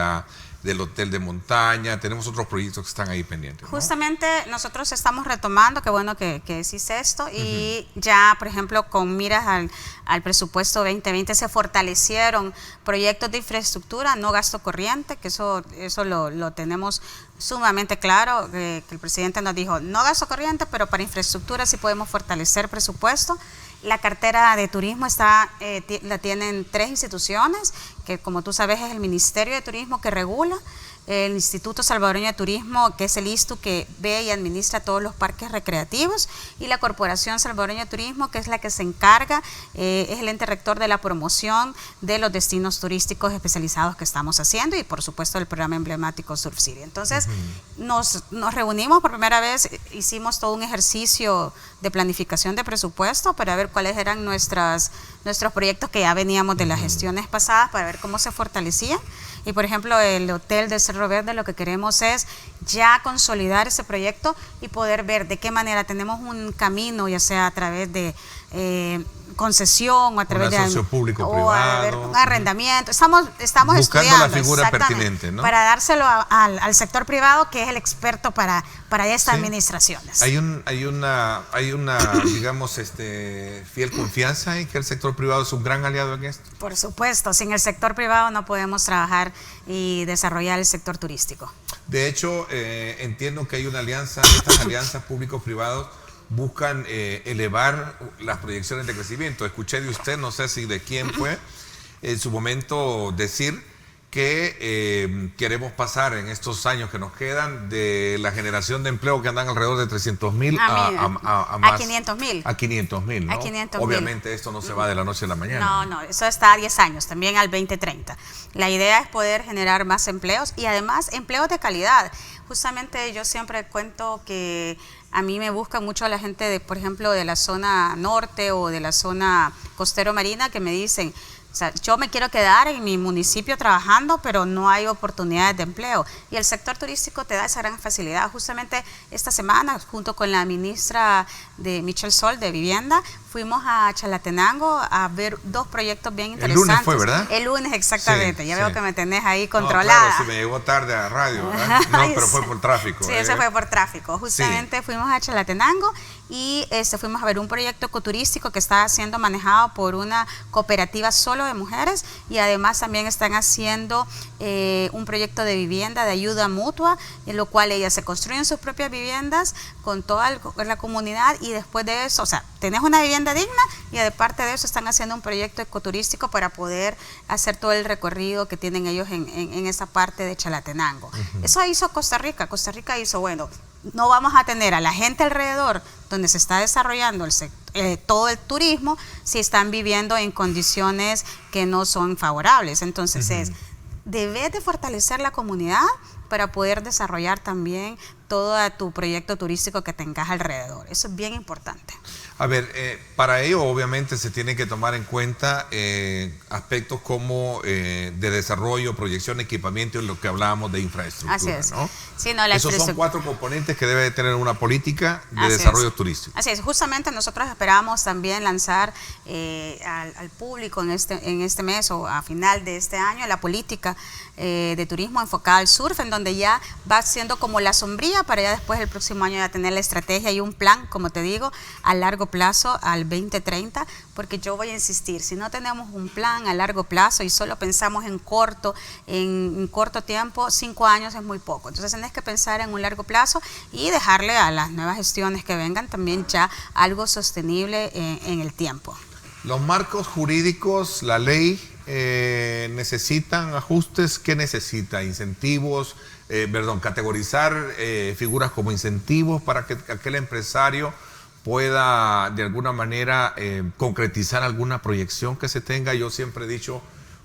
hotel de montaña, tenemos otros proyectos que están ahí pendientes, ¿no? Justamente nosotros estamos retomando, qué bueno que decís esto, y ya, por ejemplo, con miras al presupuesto 2020 se fortalecieron proyectos de infraestructura, no gasto corriente, que eso lo tenemos sumamente claro, que el presidente nos dijo, no gasto corriente, pero para infraestructura sí podemos fortalecer presupuesto. La cartera de turismo la tienen 3 instituciones, que como tú sabes es el Ministerio de Turismo que regula, el Instituto Salvadoreño de Turismo, que es el ISTU, que ve y administra todos los parques recreativos, y la Corporación Salvadoreña de Turismo, que es la que se encarga, es el ente rector de la promoción de los destinos turísticos especializados que estamos haciendo, y por supuesto el programa emblemático Surf City. Entonces nos reunimos por primera vez, hicimos todo un ejercicio de planificación de presupuesto para ver cuáles eran nuestros proyectos que ya veníamos de las gestiones pasadas, para ver cómo se fortalecían. Y por ejemplo, el hotel de Cerro Verde, lo que queremos es ya consolidar ese proyecto y poder ver de qué manera tenemos un camino, ya sea a través de concesión o a través de socio público-privado, un arrendamiento. Estamos buscando estudiando la figura pertinente, ¿no?, para dárselo al sector privado, que es el experto para estas administraciones. Hay una digamos, fiel confianza en que el sector privado es un gran aliado en esto. Por supuesto, sin el sector privado no podemos trabajar y desarrollar el sector turístico. De hecho, entiendo que hay una alianza, estas alianzas público-privados buscan elevar las proyecciones de crecimiento. Escuché de usted, no sé si de quién fue, en su momento decir que queremos pasar en estos años que nos quedan de la generación de empleo que andan alrededor de 300,000 a más, 500,000. A 500,000, ¿no? A 500,000. Obviamente esto no se va de la noche a la mañana. No, eso está a 10 años, también al 2030. La idea es poder generar más empleos y además empleos de calidad. Justamente yo siempre cuento que a mí me busca mucho la gente, por ejemplo, de la zona norte o de la zona costero marina, que me dicen, o sea, yo me quiero quedar en mi municipio trabajando, pero no hay oportunidades de empleo. Y el sector turístico te da esa gran facilidad. Justamente esta semana, junto con la ministra de Michelle Sol de Vivienda, fuimos a Chalatenango a ver 2 proyectos bien interesantes. El lunes fue, ¿verdad? El lunes, exactamente. Sí, ya sí. veo que me tenés ahí controlada. No, claro, si me llegó tarde a radio, ¿verdad? No, pero fue por tráfico. Sí, eso fue por tráfico. Justamente fuimos a Chalatenango y fuimos a ver un proyecto ecoturístico que está siendo manejado por una cooperativa solo de mujeres, y además también están haciendo un proyecto de vivienda de ayuda mutua, en lo cual ellas se construyen sus propias viviendas con toda la comunidad, y después de eso, o sea, tenés una vivienda digna, y de parte de eso están haciendo un proyecto ecoturístico para poder hacer todo el recorrido que tienen ellos en esa parte de Chalatenango. Eso hizo Costa Rica. Costa Rica hizo, bueno, no vamos a tener a la gente alrededor donde se está desarrollando todo el turismo si están viviendo en condiciones que no son favorables. Entonces debes de fortalecer la comunidad para poder desarrollar también todo tu proyecto turístico que tengas alrededor. Eso es bien importante. A ver, para ello obviamente se tiene que tomar en cuenta aspectos como de desarrollo, proyección, equipamiento y lo que hablábamos de infraestructura. Así es. ¿No? Sí, no, Esos son 4 componentes que debe tener una política de desarrollo turístico. Así es. Justamente nosotros esperamos también lanzar al público en este mes o a final de este año la política de turismo enfocada al surf, en donde ya va siendo como la sombría para ya después el próximo año ya tener la estrategia y un plan, como te digo, a largo plazo al 2030, porque yo voy a insistir, si no tenemos un plan a largo plazo y solo pensamos en corto tiempo, 5 años es muy poco. Entonces tienes que pensar en un largo plazo y dejarle a las nuevas gestiones que vengan también ya algo sostenible en el tiempo. Los marcos jurídicos, la ley, necesitan ajustes. ¿Qué necesita? Incentivos, categorizar figuras como incentivos para que aquel empresario pueda de alguna manera concretizar alguna proyección que se tenga. Yo siempre he dicho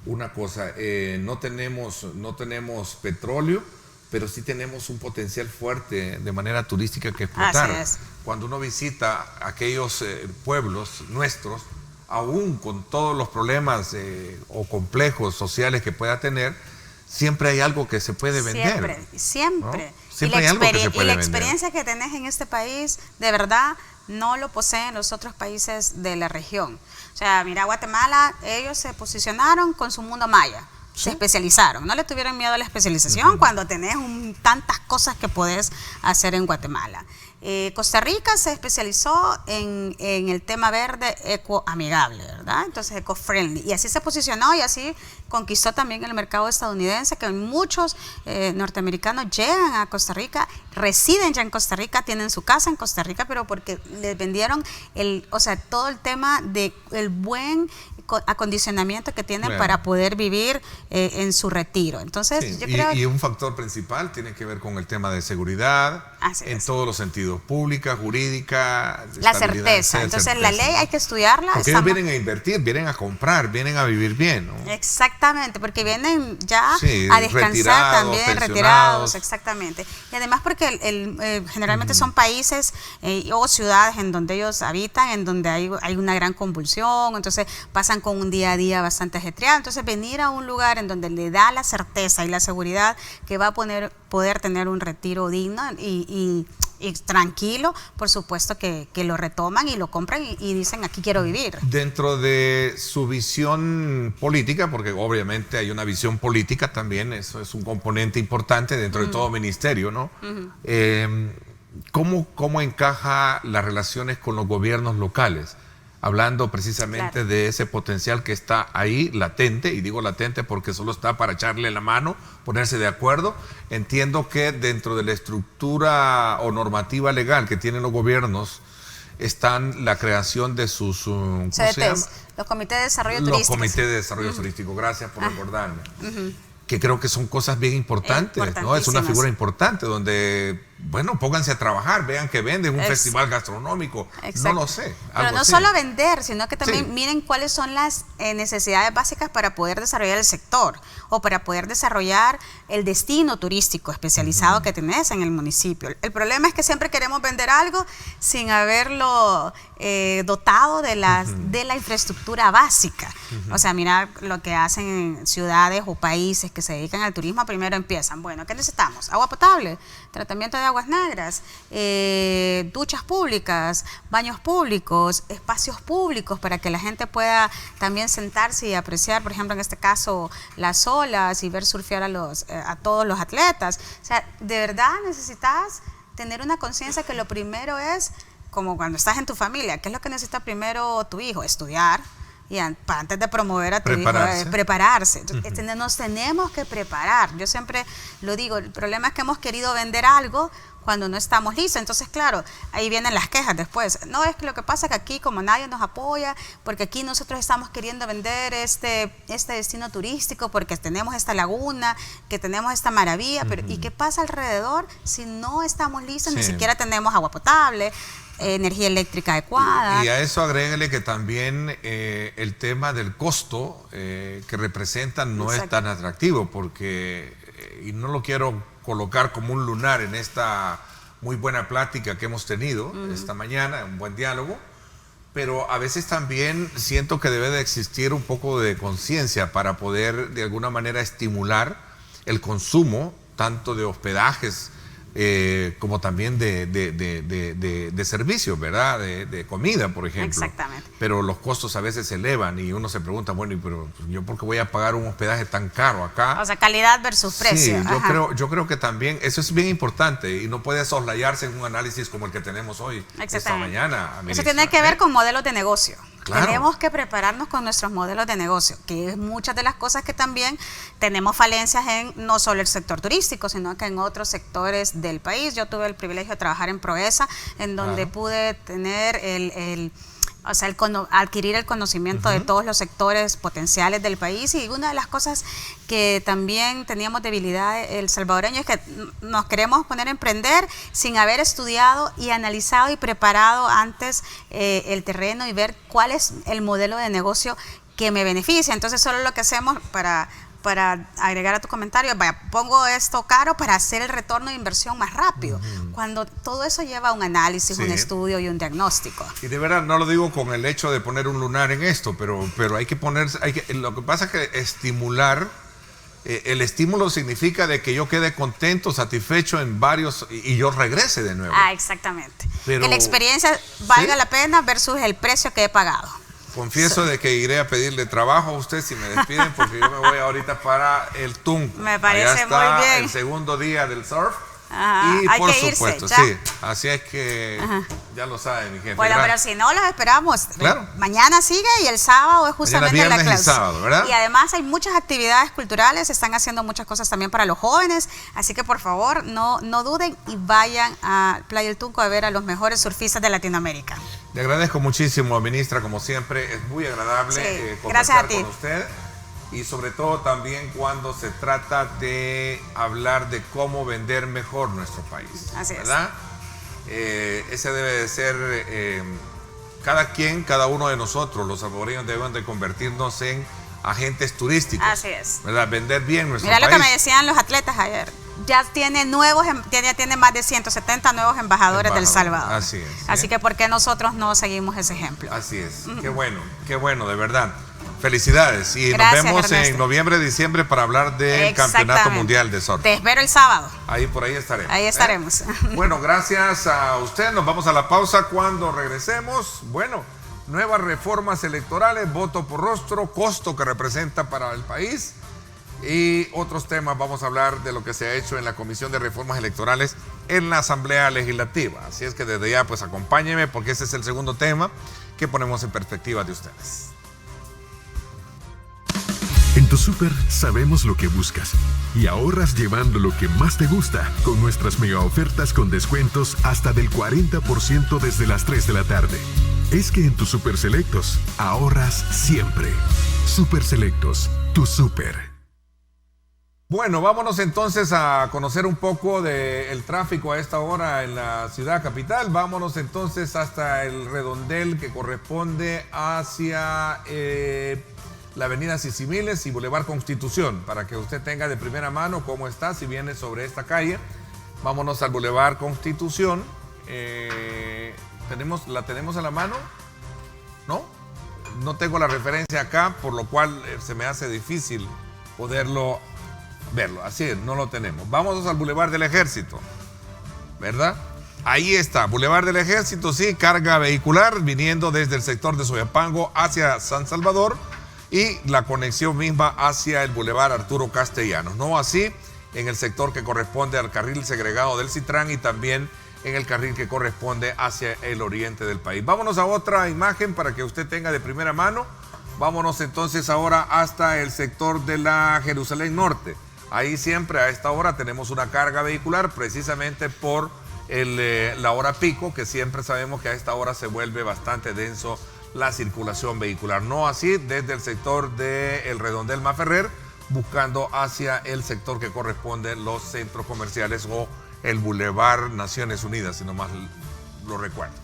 una cosa, no tenemos petróleo, pero sí tenemos un potencial fuerte de manera turística que explotar. Así es. Cuando uno visita aquellos pueblos nuestros, aún con todos los problemas o complejos sociales que pueda tener, siempre hay algo que se puede vender. Siempre. ¿No? Siempre hay algo que se puede y la vender. experiencia que tenés en este país, de verdad, no lo poseen los otros países de la región. O sea, mira, Guatemala, ellos se posicionaron con su mundo maya. Se especializaron, no le tuvieron miedo a la especialización cuando tenés tantas cosas que podés hacer en Guatemala. Costa Rica se especializó en el tema verde ecoamigable, ¿verdad? Entonces eco-friendly, y así se posicionó y así conquistó también el mercado estadounidense, que muchos norteamericanos llegan a Costa Rica, residen ya en Costa Rica, tienen su casa en Costa Rica, pero porque les vendieron todo el tema de el buen acondicionamiento que tienen para poder vivir en su retiro. Entonces, sí, yo creo y un factor principal tiene que ver con el tema de seguridad, en todos los sentidos, pública, jurídica, la certeza. Entonces, la ley hay que estudiarla. Porque ellos vienen a invertir, vienen a comprar, vienen a vivir bien, ¿no? Exactamente, porque vienen ya a descansar también, retirados, exactamente. Y además porque generalmente son países o ciudades en donde ellos habitan, en donde hay una gran convulsión, entonces pasan con un día a día bastante ajetreado. Entonces venir a un lugar en donde le da la certeza y la seguridad que va a poder tener un retiro digno y tranquilo, por supuesto que lo retoman y lo compran y dicen aquí quiero vivir. Dentro de su visión política, porque obviamente hay una visión política también, eso es un componente importante dentro de todo ministerio, ¿no? ¿Cómo encaja las relaciones con los gobiernos locales? Hablando precisamente de ese potencial que está ahí, latente, y digo latente porque solo está para echarle la mano, ponerse de acuerdo. Entiendo que dentro de la estructura o normativa legal que tienen los gobiernos están la creación de sus CDTs, los comités de desarrollo turístico. Los comités de desarrollo turístico, gracias por recordarme. Que creo que son cosas bien importantes, ¿no? Es una figura importante donde, bueno, pónganse a trabajar, vean que venden un festival gastronómico, no lo sé. Pero no solo vender, sino que también miren cuáles son las necesidades básicas para poder desarrollar el sector o para poder desarrollar el destino turístico especializado que tenés en el municipio. El problema es que siempre queremos vender algo sin haberlo dotado de la infraestructura básica. O sea, mira lo que hacen en ciudades o países que se dedican al turismo. Primero empiezan, bueno, ¿qué necesitamos? Agua potable, tratamiento de aguas negras, duchas públicas, baños públicos, espacios públicos para que la gente pueda también sentarse y apreciar, por ejemplo, en este caso, las olas y ver surfear a todos los atletas. O sea, de verdad necesitas tener una conciencia que lo primero es, como cuando estás en tu familia, ¿qué es lo que necesita primero tu hijo? Estudiar. Y antes de promover a tu hijo, prepararse. Entonces, nos tenemos que preparar. Yo siempre lo digo, el problema es que hemos querido vender algo cuando no estamos listos. Entonces, claro, ahí vienen las quejas después. No, es que lo que pasa es que aquí como nadie nos apoya, porque aquí nosotros estamos queriendo vender este destino turístico, porque tenemos esta laguna, que tenemos esta maravilla, pero ¿y qué pasa alrededor si no estamos listos? Ni siquiera tenemos agua potable, energía eléctrica adecuada. Y a eso agréguele que también el tema del costo que representan no es tan atractivo, porque, y no lo quiero colocar como un lunar en esta muy buena plática que hemos tenido esta mañana, un buen diálogo, pero a veces también siento que debe de existir un poco de conciencia para poder de alguna manera estimular el consumo tanto de hospedajes como también de servicios, ¿verdad? De comida, por ejemplo. Exactamente. Pero los costos a veces se elevan y uno se pregunta, bueno, pero yo ¿por qué voy a pagar un hospedaje tan caro acá? O sea, calidad versus precio. Sí, yo creo que también eso es bien importante y no puede soslayarse en un análisis como el que tenemos hoy, esta mañana. Eso tiene que ver con modelos de negocio. Claro. Tenemos que prepararnos con nuestros modelos de negocio, que es muchas de las cosas que también tenemos falencias en no solo el sector turístico, sino que en otros sectores del país. Yo tuve el privilegio de trabajar en Proesa, en donde pude tener adquirir el conocimiento de todos los sectores potenciales del país, y una de las cosas que también teníamos debilidad el salvadoreño es que nos queremos poner a emprender sin haber estudiado y analizado y preparado antes el terreno y ver cuál es el modelo de negocio que me beneficia. Entonces solo lo que hacemos para agregar a tu comentario, vaya, pongo esto caro para hacer el retorno de inversión más rápido, cuando todo eso lleva a un análisis, un estudio y un diagnóstico. Y de verdad, no lo digo con el hecho de poner un lunar en esto, pero hay que poner, lo que pasa es que estimular, el estímulo significa de que yo quede contento, satisfecho en varios, y yo regrese de nuevo. Exactamente. Pero, que la experiencia valga la pena versus el precio que he pagado. Confieso de que iré a pedirle trabajo a usted si me despiden, porque yo me voy ahorita para el Tunco. Me parece allá está muy bien. El segundo día del surf. Ajá, y hay por que supuesto, irse, sí. Así es que ya lo sabe mi jefe. Bueno, pero si no, los esperamos. Claro. Mañana sigue y el sábado es justamente Mañana, la viernes clase. y sábado, ¿verdad? Y además hay muchas actividades culturales, se están haciendo muchas cosas también para los jóvenes, así que por favor no duden y vayan a Playa El Tunco a ver a los mejores surfistas de Latinoamérica. Le agradezco muchísimo, ministra, como siempre, es muy agradable conversar con usted. Y sobre todo también cuando se trata de hablar de cómo vender mejor nuestro país. Así ¿verdad? Ese debe de ser, cada uno de nosotros, los salvadoreños, deben de convertirnos en agentes turísticos. Así es. ¿Verdad? Vender bien nuestro país. Mira lo que me decían los atletas ayer. Ya tiene tiene más de 170 nuevos embajadores del Salvador. Así es. Así que ¿por qué nosotros no seguimos ese ejemplo? Así es. Qué bueno, de verdad. Felicidades y gracias, nos vemos Ernesto. En noviembre, diciembre para hablar del Campeonato Mundial de Surf. Te espero el sábado. Por ahí estaremos. Ahí estaremos. Bueno, gracias a usted. Nos vamos a la pausa. Cuando regresemos, nuevas reformas electorales, voto por rostro, costo que representa para el país y otros temas. Vamos a hablar de lo que se ha hecho en la Comisión de Reformas Electorales en la Asamblea Legislativa. Así es que desde ya, pues acompáñeme porque ese es el segundo tema que ponemos en perspectiva de ustedes. En tu súper sabemos lo que buscas y ahorras llevando lo que más te gusta con nuestras mega ofertas con descuentos hasta del 40% desde las 3 de la tarde. Es que en tus Super Selectos ahorras siempre. Super Selectos, tu súper. Bueno, vámonos entonces a conocer un poco del tráfico a esta hora en la ciudad capital. Vámonos entonces hasta el redondel que corresponde hacia la avenida Sisimiles y Boulevard Constitución, para que usted tenga de primera mano cómo está si viene sobre esta calle. Vámonos al Boulevard Constitución. ¿La tenemos a la mano? No tengo la referencia acá, por lo cual se me hace difícil poderlo verlo. Así es, no lo tenemos. Vámonos al Boulevard del Ejército, ¿verdad? Ahí está, Boulevard del Ejército, sí, carga vehicular viniendo desde el sector de Soyapango hacia San Salvador y la conexión misma hacia el Boulevard Arturo Castellanos. No así en el sector que corresponde al carril segregado del Citrán y también en el carril que corresponde hacia el oriente del país. Vámonos a otra imagen para que usted tenga de primera mano. Vámonos entonces ahora hasta el sector de la Jerusalén Norte. Ahí siempre a esta hora tenemos una carga vehicular precisamente por la hora pico, que siempre sabemos que a esta hora se vuelve bastante denso la circulación vehicular. No así desde el sector del Redondel Maferrer, buscando hacia el sector que corresponde los centros comerciales o el Boulevard Naciones Unidas, si no más lo recuerdo.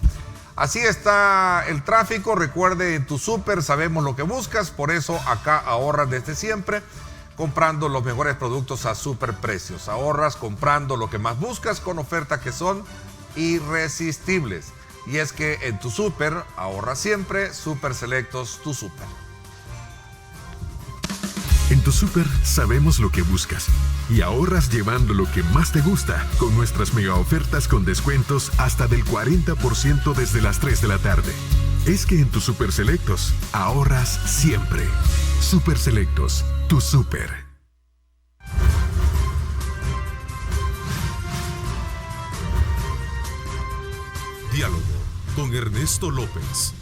Así está el tráfico. Recuerde, en tu súper sabemos lo que buscas, por eso acá ahorras desde siempre, comprando los mejores productos a superprecios. Ahorras comprando lo que más buscas con ofertas que son irresistibles. Y es que en tu súper ahorras siempre. Super Selectos, tu súper. En tu súper sabemos lo que buscas y ahorras llevando lo que más te gusta con nuestras mega ofertas con descuentos hasta del 40% desde las 3 de la tarde. Es que en tus Super Selectos ahorras siempre. Super Selectos, tu súper. Diálogo con Ernesto López.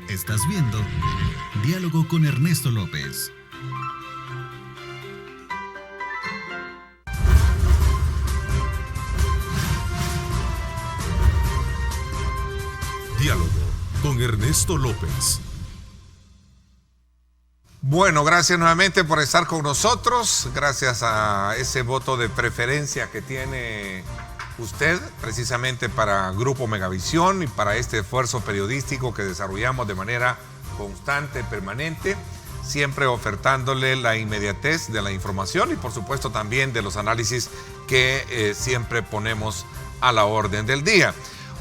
Estás viendo Diálogo con Ernesto López. Diálogo con Ernesto López. Bueno, gracias nuevamente por estar con nosotros. Gracias a ese voto de preferencia que tiene usted precisamente para Grupo Megavisión y para este esfuerzo periodístico que desarrollamos de manera constante, permanente, siempre ofertándole la inmediatez de la información y por supuesto también de los análisis que siempre ponemos a la orden del día.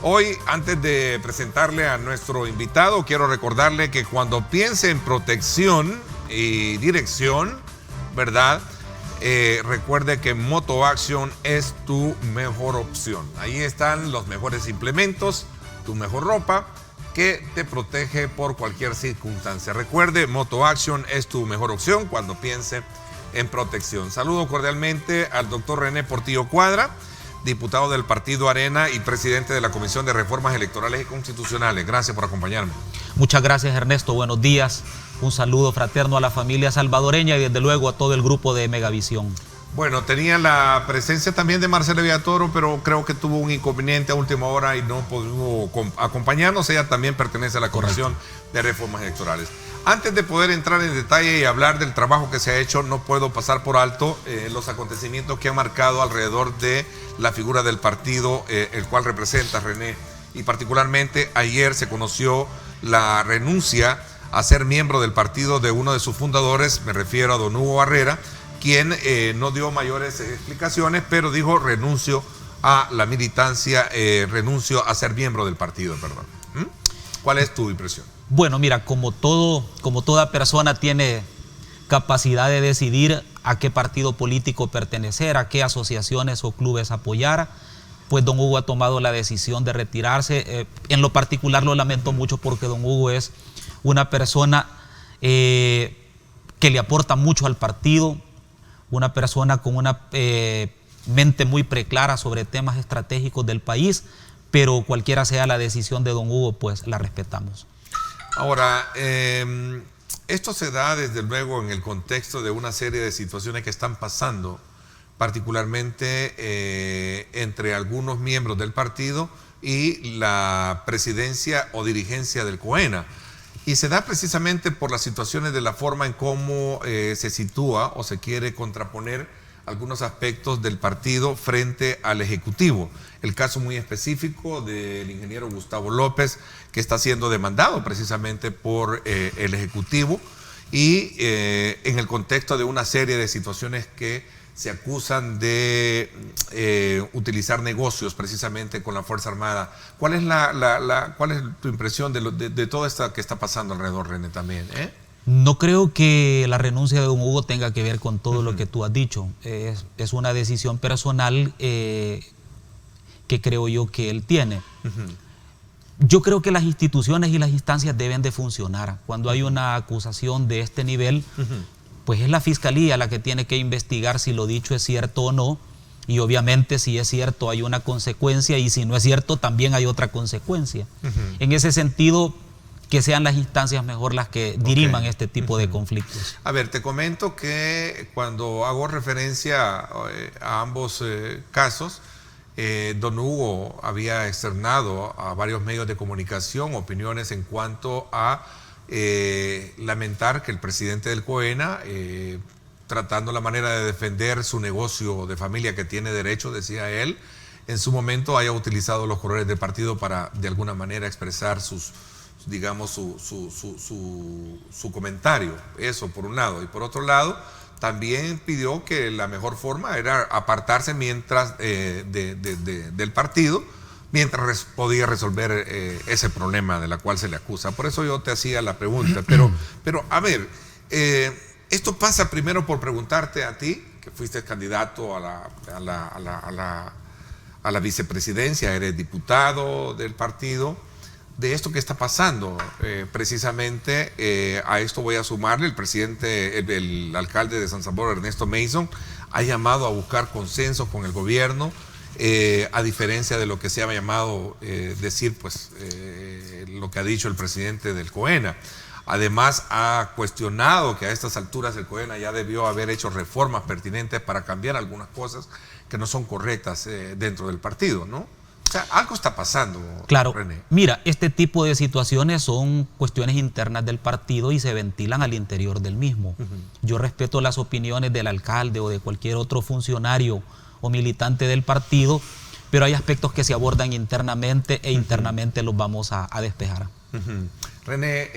Hoy, antes de presentarle a nuestro invitado, quiero recordarle que cuando piense en protección y dirección, ¿verdad? Recuerde que Moto Action es tu mejor opción. Ahí están los mejores implementos, tu mejor ropa que te protege por cualquier circunstancia. Recuerde, Moto Action es tu mejor opción cuando piense en protección. Saludo cordialmente al doctor René Portillo Cuadra, diputado del Partido Arena y presidente de la Comisión de Reformas Electorales y Constitucionales. Gracias por acompañarme. Muchas gracias, Ernesto. Buenos días. Un saludo fraterno a la familia salvadoreña y desde luego a todo el grupo de Megavisión. Bueno, tenía la presencia también de Marcela Villatoro, pero creo que tuvo un inconveniente a última hora y no pudo acompañarnos. Ella también pertenece a la Comisión de Reformas Electorales. Antes de poder entrar en detalle y hablar del trabajo que se ha hecho, no puedo pasar por alto los acontecimientos que han marcado alrededor de la figura del partido, el cual representa René. Y particularmente ayer se conoció la renuncia a ser miembro del partido de uno de sus fundadores, me refiero a don Hugo Barrera, quien no dio mayores explicaciones, pero dijo renuncio a la militancia, renuncio a ser miembro del partido, perdón. ¿Cuál es tu impresión? Bueno, mira, como toda persona tiene capacidad de decidir a qué partido político pertenecer, a qué asociaciones o clubes apoyar, pues don Hugo ha tomado la decisión de retirarse. En lo particular lo lamento mucho porque don Hugo es una persona que le aporta mucho al partido, una persona con una mente muy preclara sobre temas estratégicos del país, pero cualquiera sea la decisión de don Hugo, pues la respetamos. Ahora, esto se da desde luego en el contexto de una serie de situaciones que están pasando, particularmente entre algunos miembros del partido y la presidencia o dirigencia del COENA. Y se da precisamente por las situaciones de la forma en cómo se sitúa o se quiere contraponer algunos aspectos del partido frente al Ejecutivo. El caso muy específico del ingeniero Gustavo López, que está siendo demandado precisamente por el Ejecutivo y en el contexto de una serie de situaciones que se acusan de utilizar negocios precisamente con la Fuerza Armada. ¿Cuál es cuál es tu impresión de todo esto que está pasando alrededor, René, también? No creo que la renuncia de don Hugo tenga que ver con todo lo que tú has dicho. Es una decisión personal que creo yo que él tiene. Yo creo que las instituciones y las instancias deben de funcionar. Cuando hay una acusación de este nivel, pues es la Fiscalía la que tiene que investigar si lo dicho es cierto o no. Y obviamente si es cierto hay una consecuencia y si no es cierto también hay otra consecuencia. En ese sentido, que sean las instancias mejor las que diriman este tipo de conflictos. A ver, te comento que cuando hago referencia a ambos casos, don Hugo había externado a varios medios de comunicación opiniones en cuanto a lamentar que el presidente del COENA, tratando la manera de defender su negocio de familia que tiene derecho, decía él, en su momento haya utilizado los colores del partido para de alguna manera expresar sus, digamos, su comentario. Eso por un lado. Y por otro lado, también pidió que la mejor forma era apartarse mientras del partido, mientras podía resolver ese problema de la cual se le acusa. Por eso yo te hacía la pregunta. Pero a ver, esto pasa primero por preguntarte a ti, que fuiste candidato a la vicepresidencia, eres diputado del partido, de esto que está pasando. Precisamente a esto voy a sumarle, el presidente, el alcalde de San Salvador, Ernesto Mason, ha llamado a buscar consenso con el gobierno, a diferencia de lo que se ha llamado decir, pues, lo que ha dicho el presidente del COENA. Además, ha cuestionado que a estas alturas el COENA ya debió haber hecho reformas pertinentes para cambiar algunas cosas que no son correctas dentro del partido, ¿no? O sea, algo está pasando, claro, René. Mira, este tipo de situaciones son cuestiones internas del partido y se ventilan al interior del mismo. Yo respeto las opiniones del alcalde o de cualquier otro funcionario o militante del partido, pero hay aspectos que se abordan internamente e internamente los vamos a despejar. René,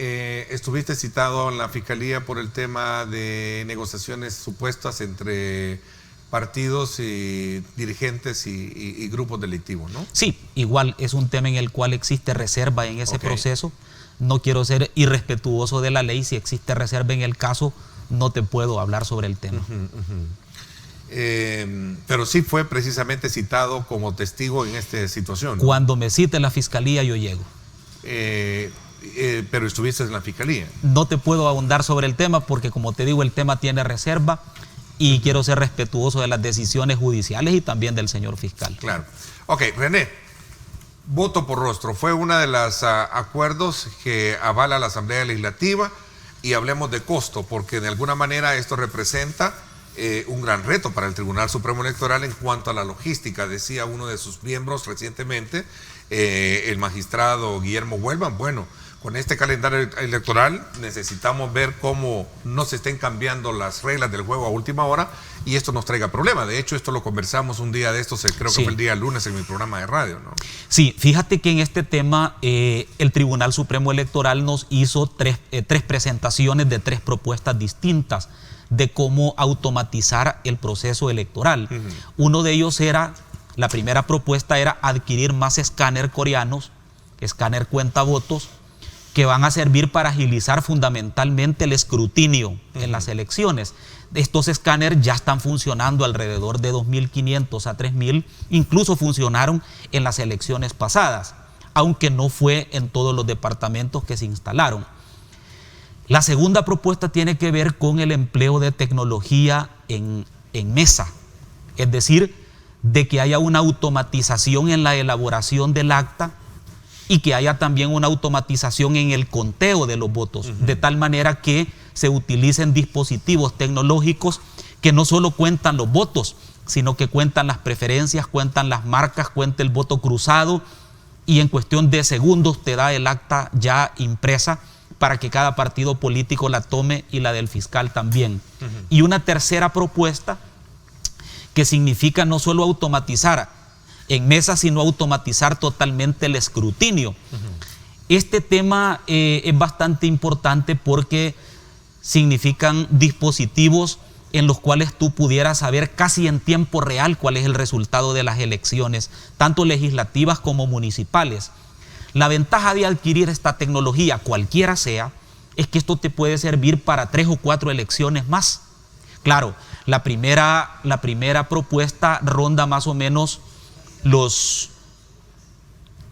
estuviste citado en la Fiscalía por el tema de negociaciones supuestas entre partidos y dirigentes y grupos delictivos, ¿no? Sí, igual es un tema en el cual existe reserva en ese proceso. No quiero ser irrespetuoso de la ley. Si existe reserva en el caso, no te puedo hablar sobre el tema. Pero sí fue precisamente citado como testigo en esta situación, ¿no? Cuando me cite la Fiscalía, yo llego. Pero estuviste en la Fiscalía. No te puedo ahondar sobre el tema porque, como te digo, el tema tiene reserva y quiero ser respetuoso de las decisiones judiciales y también del señor fiscal. Claro. Ok, René, voto por rostro fue uno de los acuerdos que avala la Asamblea Legislativa, y hablemos de costo, porque de alguna manera esto representa un gran reto para el Tribunal Supremo Electoral en cuanto a la logística. Decía uno de sus miembros recientemente, el magistrado Guillermo Huelvan, bueno, con este calendario electoral necesitamos ver cómo no se estén cambiando las reglas del juego a última hora y esto nos traiga problemas. De hecho, esto lo conversamos un día de estos, creo que fue el día lunes en mi programa de radio, ¿no? Sí, fíjate que en este tema el Tribunal Supremo Electoral nos hizo tres presentaciones de 3 propuestas distintas de cómo automatizar el proceso electoral. Uno de ellos era, la primera propuesta era adquirir más escáner coreanos, escáner cuentavotos, que van a servir para agilizar fundamentalmente el escrutinio en las elecciones. Estos escáneres ya están funcionando alrededor de 2.500 a 3.000, incluso funcionaron en las elecciones pasadas, aunque no fue en todos los departamentos que se instalaron. La segunda propuesta tiene que ver con el empleo de tecnología en mesa, es decir, de que haya una automatización en la elaboración del acta y que haya también una automatización en el conteo de los votos, de tal manera que se utilicen dispositivos tecnológicos que no solo cuentan los votos, sino que cuentan las preferencias, cuentan las marcas, cuenta el voto cruzado y en cuestión de segundos te da el acta ya impresa para que cada partido político la tome y la del fiscal también. Y una tercera propuesta que significa no solo automatizar en mesa, sino automatizar totalmente el escrutinio. Este tema es bastante importante porque significan dispositivos en los cuales tú pudieras saber casi en tiempo real cuál es el resultado de las elecciones, tanto legislativas como municipales. La ventaja de adquirir esta tecnología, cualquiera sea, es que esto te puede servir para 3 o 4 elecciones más. Claro, la primera propuesta ronda más o menos los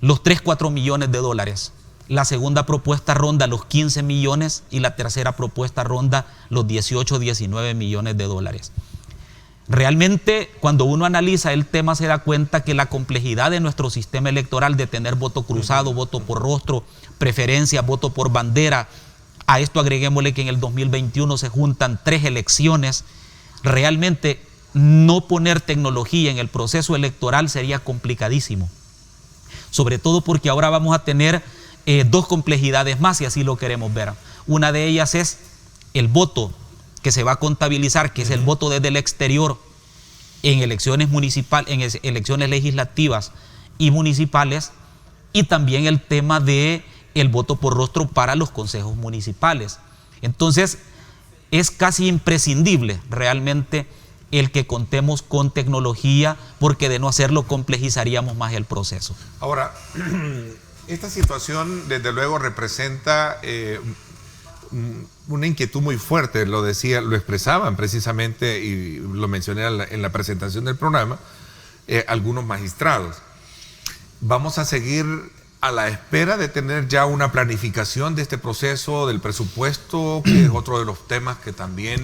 3-4 millones de dólares. La segunda propuesta ronda los 15 millones y la tercera propuesta ronda los 18-19 millones de dólares. Realmente, cuando uno analiza el tema, se da cuenta que la complejidad de nuestro sistema electoral de tener voto cruzado, voto por rostro, preferencia, voto por bandera, a esto agreguémosle que en el 2021 se juntan 3 elecciones, realmente no poner tecnología en el proceso electoral sería complicadísimo. Sobre todo porque ahora vamos a tener 2 complejidades más, y así lo queremos ver. Una de ellas es el voto que se va a contabilizar, que es el voto desde el exterior en elecciones municipales, en elecciones legislativas y municipales, y también el tema de el voto por rostro para los consejos municipales. Entonces, es casi imprescindible realmente el que contemos con tecnología, porque de no hacerlo complejizaríamos más el proceso. Ahora, esta situación desde luego representa una inquietud muy fuerte, lo expresaban precisamente, y lo mencioné en la presentación del programa, algunos magistrados. Vamos a seguir a la espera de tener ya una planificación de este proceso del presupuesto, que es otro de los temas que también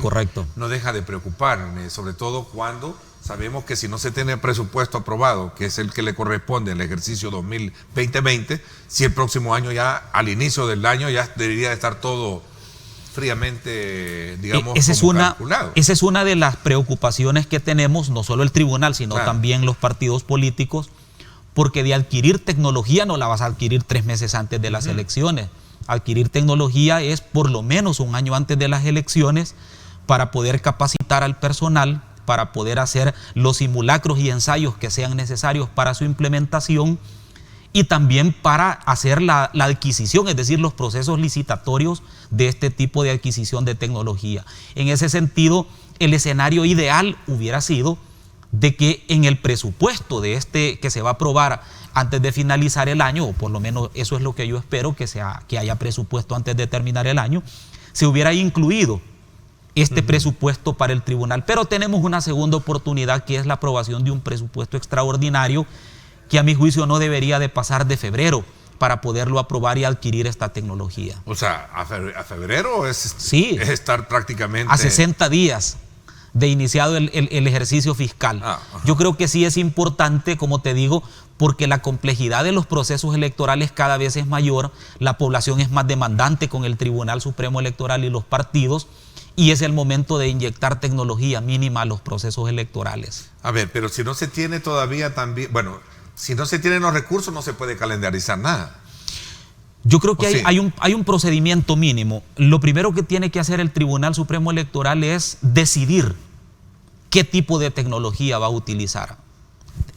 no deja de preocupar, sobre todo cuando sabemos que si no se tiene presupuesto aprobado, que es el que le corresponde al ejercicio 2020, si el próximo año ya, al inicio del año, ya debería estar todo fríamente, digamos, calculado. Esa es una de las preocupaciones que tenemos, no solo el tribunal, sino también los partidos políticos, porque de adquirir tecnología no la vas a adquirir 3 meses antes de las elecciones. Adquirir tecnología es por lo menos un año antes de las elecciones, para poder capacitar al personal, para poder hacer los simulacros y ensayos que sean necesarios para su implementación, y también para hacer la adquisición, es decir, los procesos licitatorios de este tipo de adquisición de tecnología. En ese sentido, el escenario ideal hubiera sido de que en el presupuesto de que se va a aprobar antes de finalizar el año, o por lo menos eso es lo que yo espero, que haya presupuesto antes de terminar el año, se hubiera incluido este presupuesto para el tribunal. Pero tenemos una segunda oportunidad, que es la aprobación de un presupuesto extraordinario, que a mi juicio no debería de pasar de febrero, para poderlo aprobar y adquirir esta tecnología. O sea, a febrero es estar prácticamente a 60 días de iniciado el ejercicio fiscal. Yo creo que sí es importante, como te digo, porque la complejidad de los procesos electorales cada vez es mayor, la población es más demandante con el Tribunal Supremo Electoral y los partidos, y es el momento de inyectar tecnología mínima a los procesos electorales. A ver, pero si no se tiene todavía también, bueno, si no se tienen los recursos, no se puede calendarizar nada. Yo creo que hay un procedimiento mínimo. Lo primero que tiene que hacer el Tribunal Supremo Electoral es decidir qué tipo de tecnología va a utilizar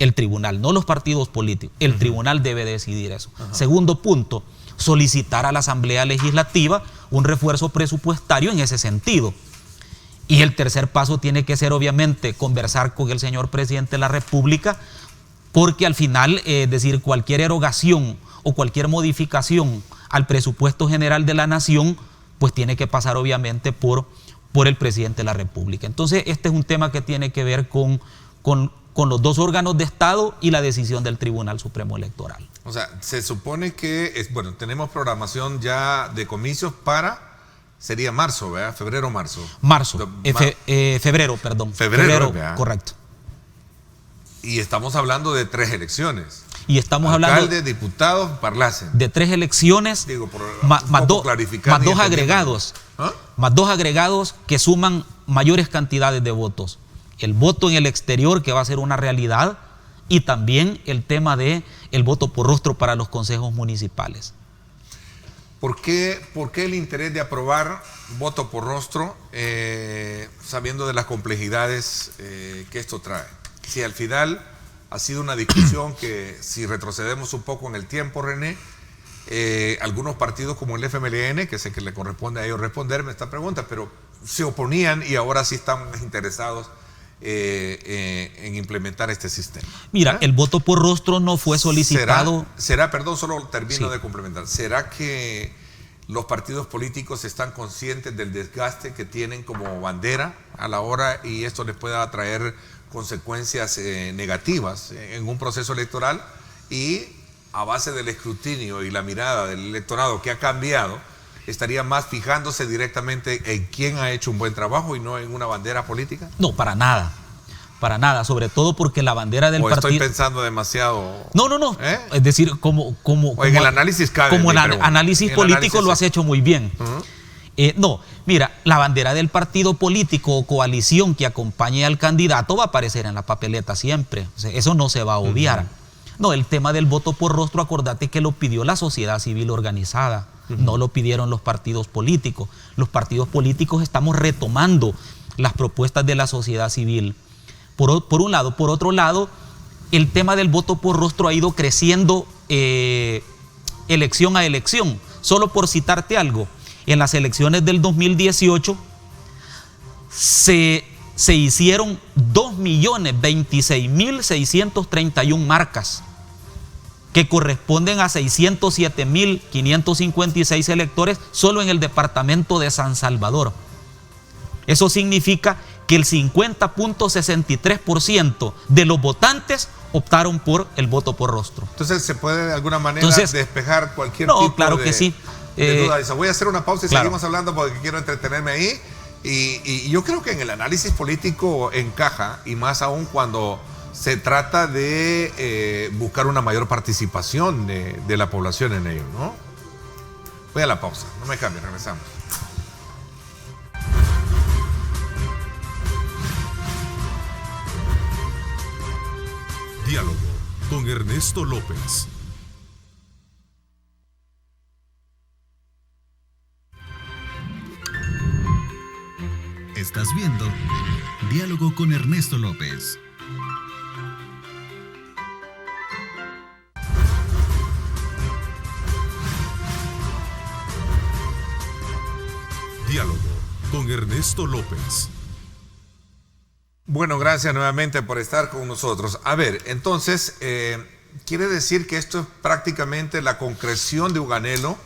el tribunal, no los partidos políticos. El tribunal debe decidir eso. Segundo punto, solicitar a la Asamblea Legislativa un refuerzo presupuestario en ese sentido. Y el tercer paso tiene que ser, obviamente, conversar con el señor presidente de la República, porque al final, es decir, cualquier erogación o cualquier modificación al presupuesto general de la nación, pues tiene que pasar obviamente por el presidente de la República. Entonces, este es un tema que tiene que ver con los 2 órganos de Estado y la decisión del Tribunal Supremo Electoral. O sea, se supone que, tenemos programación ya de comicios para, sería marzo, ¿verdad? Febrero, marzo. Febrero, perdón. Febrero, correcto. Y estamos hablando de 3 elecciones. Y estamos alcalde, diputados, parlacen. De 3 elecciones, más 2 agregados. Más 2 agregados que suman mayores cantidades de votos. El voto en el exterior, que va a ser una realidad, y también el tema de el voto por rostro para los consejos municipales. ¿Por qué el interés de aprobar voto por rostro, sabiendo de las complejidades que esto trae? Si al final ha sido una discusión que, si retrocedemos un poco en el tiempo, René, algunos partidos como el FMLN, que sé que le corresponde a ellos responderme esta pregunta, pero se oponían y ahora sí están interesados en implementar este sistema. Mira, el voto por rostro no fue solicitado. Perdón, solo termino de complementar. ¿Será que los partidos políticos están conscientes del desgaste que tienen como bandera a la hora, y esto les pueda traer consecuencias negativas en un proceso electoral, y a base del escrutinio y la mirada del electorado que ha cambiado, estaría más fijándose directamente en quién ha hecho un buen trabajo y no en una bandera política? No, para nada. para nada, sobre todo porque la bandera del partido... estoy pensando demasiado... No. Es decir, en el análisis cabe. Como análisis político lo has hecho muy bien. No, mira, la bandera del partido político o coalición que acompañe al candidato va a aparecer en la papeleta siempre. O sea, eso no se va a obviar. No, el tema del voto por rostro, acordate que lo pidió la sociedad civil organizada. No lo pidieron los partidos políticos. Los partidos políticos estamos retomando las propuestas de la sociedad civil. Por un lado. Por otro lado, el tema del voto por rostro ha ido creciendo elección a elección. Solo por citarte algo, en las elecciones del 2018 se hicieron 2.026.631 marcas, que corresponden a 607.556 electores solo en el departamento de San Salvador. Eso significa que el 50.63% de los votantes optaron por el voto por rostro. Entonces, ¿se puede de alguna manera despejar cualquier tipo que sí. de duda? Voy a hacer una pausa y claro, seguimos hablando porque quiero entretenerme ahí. Y yo creo que en el análisis político encaja, y más aún cuando se trata de buscar una mayor participación de la población en ello, ¿no? Voy a la pausa, no me cambien, regresamos. Diálogo con Ernesto López. Estás viendo Diálogo con Ernesto López. Diálogo con Ernesto López. Bueno, gracias nuevamente por estar con nosotros. A ver, entonces, quiere decir que esto es prácticamente la concreción de un anhelo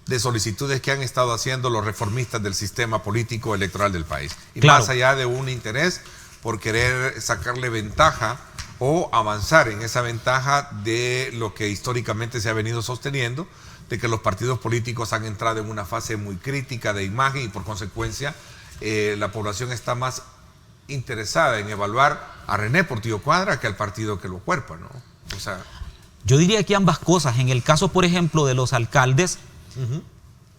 de solicitudes que han estado haciendo los reformistas del sistema político electoral del país. Y claro, más allá de un interés por querer sacarle ventaja o avanzar en esa ventaja de lo que históricamente se ha venido sosteniendo, de que los partidos políticos han entrado en una fase muy crítica de imagen y por consecuencia la población está más interesada en evaluar a René Portillo Cuadra que al partido que lo cuerpa, ¿no? O sea, yo diría que ambas cosas. En el caso, por ejemplo, de los alcaldes,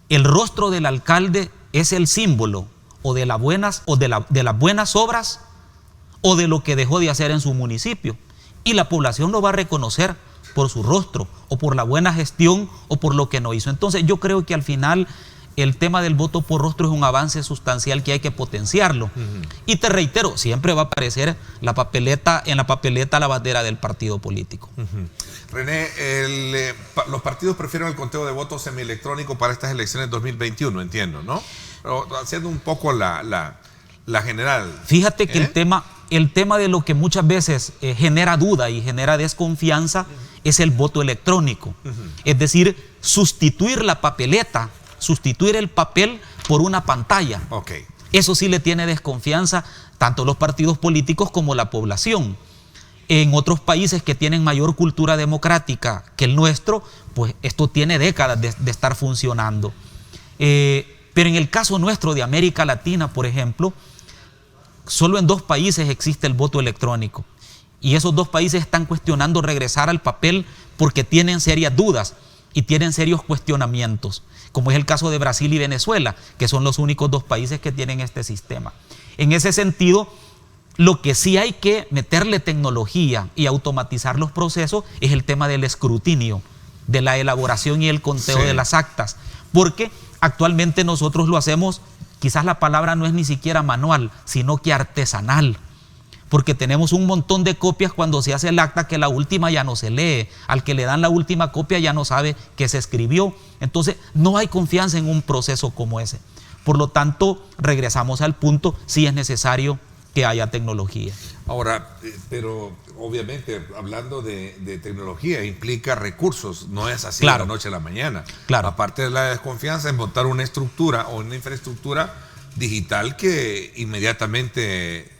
el rostro del alcalde es el símbolo o de las buenas obras o de lo que dejó de hacer en su municipio, y la población lo va a reconocer por su rostro o por la buena gestión o por lo que no hizo. Entonces yo creo que al final el tema del voto por rostro es un avance sustancial que hay que potenciarlo. Y te reitero, siempre va a aparecer en la papeleta la bandera del partido político. René, los partidos prefieren el conteo de votos semielectrónico para estas elecciones 2021, entiendo, ¿no? Pero haciendo un poco la general. Fíjate que el tema de lo que muchas veces genera duda y genera desconfianza es el voto electrónico. Es decir, sustituir la papeleta, sustituir el papel por una pantalla. Eso sí le tiene desconfianza tanto los partidos políticos como la población. En otros países que tienen mayor cultura democrática que el nuestro, pues esto tiene décadas de estar funcionando. Pero en el caso nuestro de América Latina, por ejemplo, solo en 2 países existe el voto electrónico. Y esos 2 países están cuestionando regresar al papel porque tienen serias dudas y tienen serios cuestionamientos, como es el caso de Brasil y Venezuela, que son los únicos 2 países que tienen este sistema. En ese sentido, lo que sí hay que meterle tecnología y automatizar los procesos es el tema del escrutinio, de la elaboración y el conteo de las actas, porque actualmente nosotros lo hacemos, quizás la palabra no es ni siquiera manual, sino que artesanal, porque tenemos un montón de copias cuando se hace el acta que la última ya no se lee, al que le dan la última copia ya no sabe que se escribió. Entonces no hay confianza en un proceso como ese. Por lo tanto, regresamos al punto, sí es necesario que haya tecnología. Ahora, pero obviamente hablando de tecnología implica recursos, no es así de la noche a la mañana. Aparte de la desconfianza en montar una estructura o una infraestructura digital que inmediatamente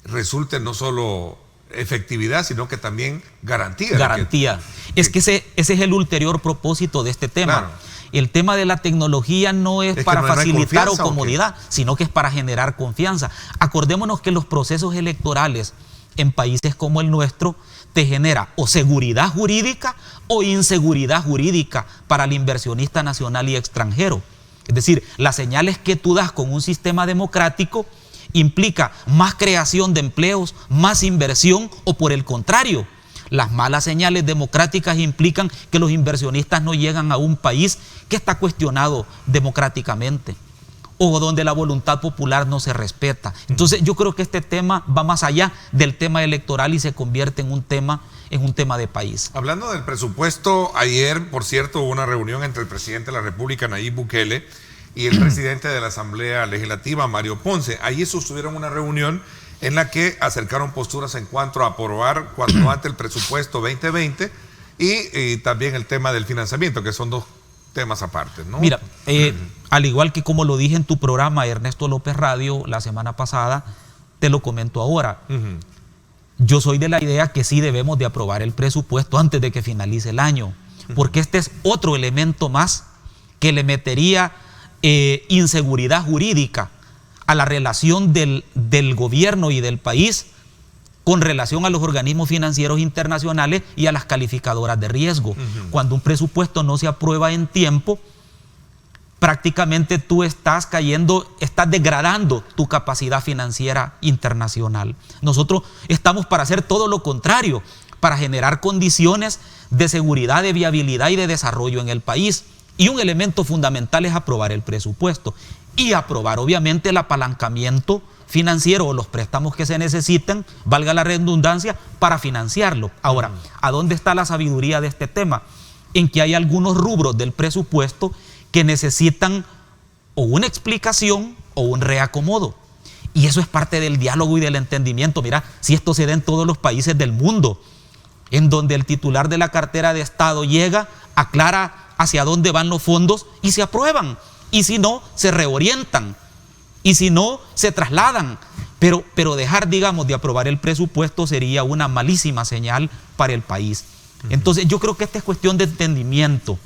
resulte no solo efectividad, sino que también garantía. Es que ese es el ulterior propósito de este tema. El tema de la tecnología no es para facilitar o comodidad, sino que es para generar confianza. Acordémonos que los procesos electorales en países como el nuestro te genera o seguridad jurídica o inseguridad jurídica para el inversionista nacional y extranjero. Es decir, las señales que tú das con un sistema democrático implica más creación de empleos, más inversión, o por el contrario, las malas señales democráticas implican que los inversionistas no llegan a un país que está cuestionado democráticamente o donde la voluntad popular no se respeta. Entonces yo creo que este tema va más allá del tema electoral y se convierte en un tema de país. Hablando del presupuesto, ayer, por cierto, hubo una reunión entre el presidente de la República, Nayib Bukele, y el presidente de la Asamblea Legislativa, Mario Ponce. Allí sostuvieron una reunión en la que acercaron posturas en cuanto a aprobar cuanto antes el presupuesto 2020 y también el tema del financiamiento, que son dos temas aparte, ¿no? Mira, al igual que como lo dije en tu programa, Ernesto López Radio, la semana pasada, te lo comento ahora. Yo soy de la idea que sí debemos de aprobar el presupuesto antes de que finalice el año, porque este es otro elemento más que le metería inseguridad jurídica a la relación del gobierno y del país con relación a los organismos financieros internacionales y a las calificadoras de riesgo. Cuando un presupuesto no se aprueba en tiempo, prácticamente tú estás degradando tu capacidad financiera internacional. Nosotros estamos para hacer todo lo contrario, para generar condiciones de seguridad, de viabilidad y de desarrollo en el país. Y un elemento fundamental es aprobar el presupuesto y aprobar obviamente el apalancamiento financiero o los préstamos que se necesitan, valga la redundancia, para financiarlo. Ahora, ¿a dónde está la sabiduría de este tema? En que hay algunos rubros del presupuesto que necesitan o una explicación o un reacomodo. Y eso es parte del diálogo y del entendimiento. Mira, si esto se da en todos los países del mundo, en donde el titular de la cartera de Estado llega, aclara hacia dónde van los fondos y se aprueban. Y si no, se reorientan. Y si no, se trasladan. Pero dejar, digamos, de aprobar el presupuesto sería una malísima señal para el país. Entonces yo creo que esta es cuestión de entendimiento.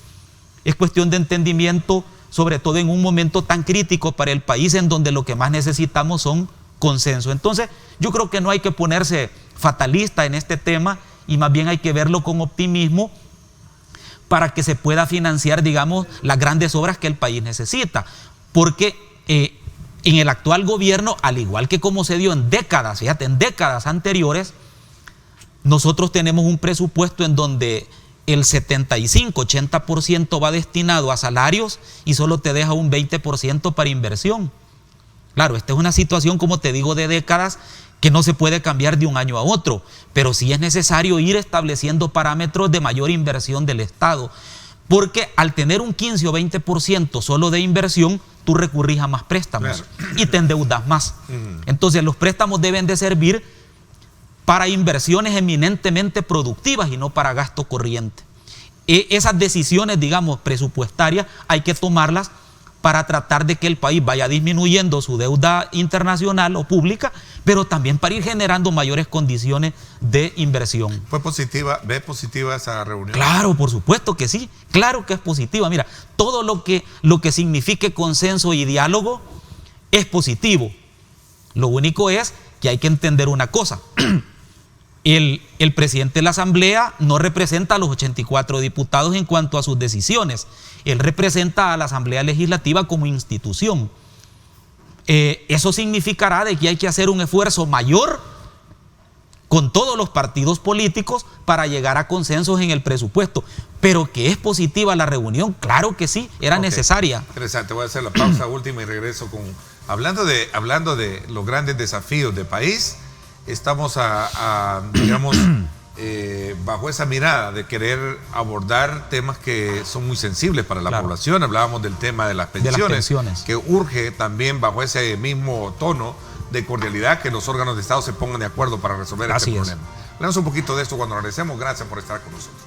Es cuestión de entendimiento, sobre todo en un momento tan crítico para el país, en donde lo que más necesitamos son consenso. Entonces yo creo que no hay que ponerse fatalista en este tema y más bien hay que verlo con optimismo para que se pueda financiar, digamos, las grandes obras que el país necesita. Porque en el actual gobierno, al igual que como se dio en décadas, fíjate, en décadas anteriores, nosotros tenemos un presupuesto en donde el 75-80% va destinado a salarios y solo te deja un 20% para inversión. Claro, esta es una situación, como te digo, de décadas que no se puede cambiar de un año a otro, pero sí es necesario ir estableciendo parámetros de mayor inversión del Estado, porque al tener un 15 o 20% solo de inversión, tú recurrís a más préstamos y te endeudas más. Entonces los préstamos deben de servir para inversiones eminentemente productivas y no para gasto corriente. Esas decisiones, digamos, presupuestarias hay que tomarlas para tratar de que el país vaya disminuyendo su deuda internacional o pública, pero también para ir generando mayores condiciones de inversión. ¿Fue positiva? ¿Ve positiva esa reunión? Claro, por supuesto que sí, claro que es positiva. Mira, todo lo que signifique consenso y diálogo es positivo. Lo único es que hay que entender una cosa. El presidente de la Asamblea no representa a los 84 diputados en cuanto a sus decisiones. Él representa a la Asamblea Legislativa como institución. Eso significará de que hay que hacer un esfuerzo mayor con todos los partidos políticos para llegar a consensos en el presupuesto. Pero que es positiva la reunión, claro que sí, era necesaria. Interesante, voy a hacer la pausa última y regreso con... Hablando de los grandes desafíos del país, estamos digamos, bajo esa mirada de querer abordar temas que son muy sensibles para la población. Hablábamos del tema de las pensiones, que urge también bajo ese mismo tono de cordialidad que los órganos de Estado se pongan de acuerdo para resolver este problema. Hablamos un poquito de esto cuando regresemos. Gracias por estar con nosotros.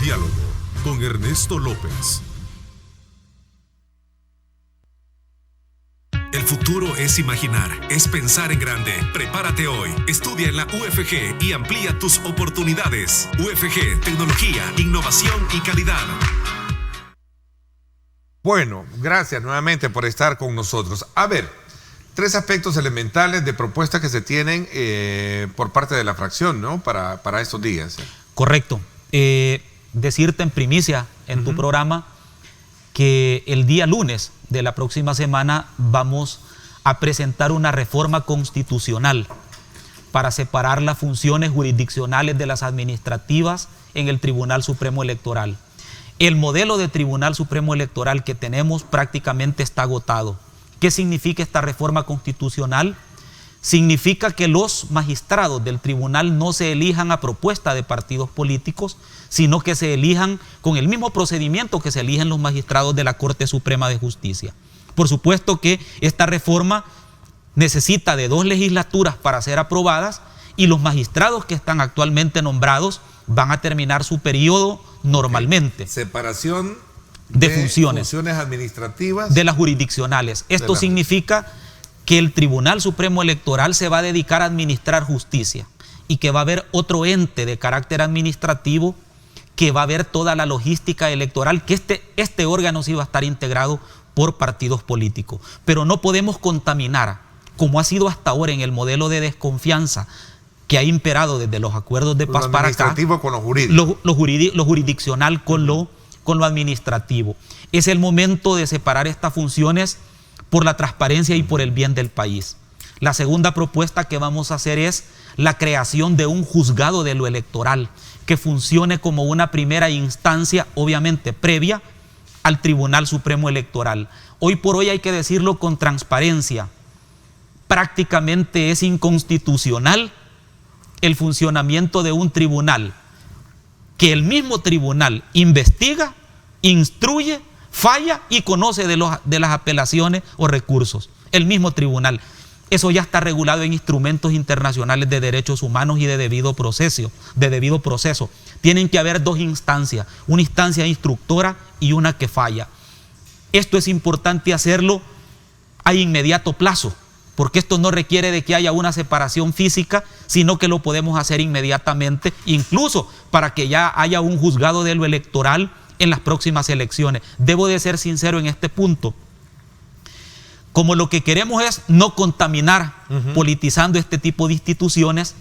Diálogo con Ernesto López. El futuro es imaginar, es pensar en grande. Prepárate hoy. Estudia en la UFG y amplía tus oportunidades. UFG, tecnología, innovación y calidad. Bueno, gracias nuevamente por estar con nosotros. A ver, 3 aspectos elementales de propuestas que se tienen por parte de la fracción, ¿no? Para estos días. Correcto. Decirte en primicia en tu programa que el día lunes de la próxima semana vamos a presentar una reforma constitucional para separar las funciones jurisdiccionales de las administrativas en el Tribunal Supremo Electoral. El modelo de Tribunal Supremo Electoral que tenemos prácticamente está agotado. ¿Qué significa esta reforma constitucional? Significa que los magistrados del tribunal no se elijan a propuesta de partidos políticos, sino que se elijan con el mismo procedimiento que se eligen los magistrados de la Corte Suprema de Justicia. Por supuesto que esta reforma necesita de 2 legislaturas para ser aprobadas y los magistrados que están actualmente nombrados van a terminar su periodo normalmente. Separación de funciones administrativas de las jurisdiccionales. Esto significa que el Tribunal Supremo Electoral se va a dedicar a administrar justicia y que va a haber otro ente de carácter administrativo que va a ver toda la logística electoral, que este órgano sí va a estar integrado por partidos políticos. Pero no podemos contaminar, como ha sido hasta ahora en el modelo de desconfianza que ha imperado desde los acuerdos de paz para acá, con lo jurídico. Lo jurisdiccional con lo administrativo. Es el momento de separar estas funciones por la transparencia y por el bien del país. La segunda propuesta que vamos a hacer es la creación de un juzgado de lo electoral que funcione como una primera instancia, obviamente previa al Tribunal Supremo Electoral. Hoy por hoy hay que decirlo con transparencia. Prácticamente es inconstitucional el funcionamiento de un tribunal que el mismo tribunal investiga, instruye, falla y conoce de las apelaciones o recursos. El mismo tribunal. Eso ya está regulado en instrumentos internacionales de derechos humanos y de debido proceso. Tienen que haber 2 instancias, una instancia instructora y una que falla. Esto es importante hacerlo a inmediato plazo, porque esto no requiere de que haya una separación física, sino que lo podemos hacer inmediatamente, incluso para que ya haya un juzgado de lo electoral en las próximas elecciones. Debo de ser sincero en este punto. Como lo que queremos es no contaminar politizando este tipo de instituciones,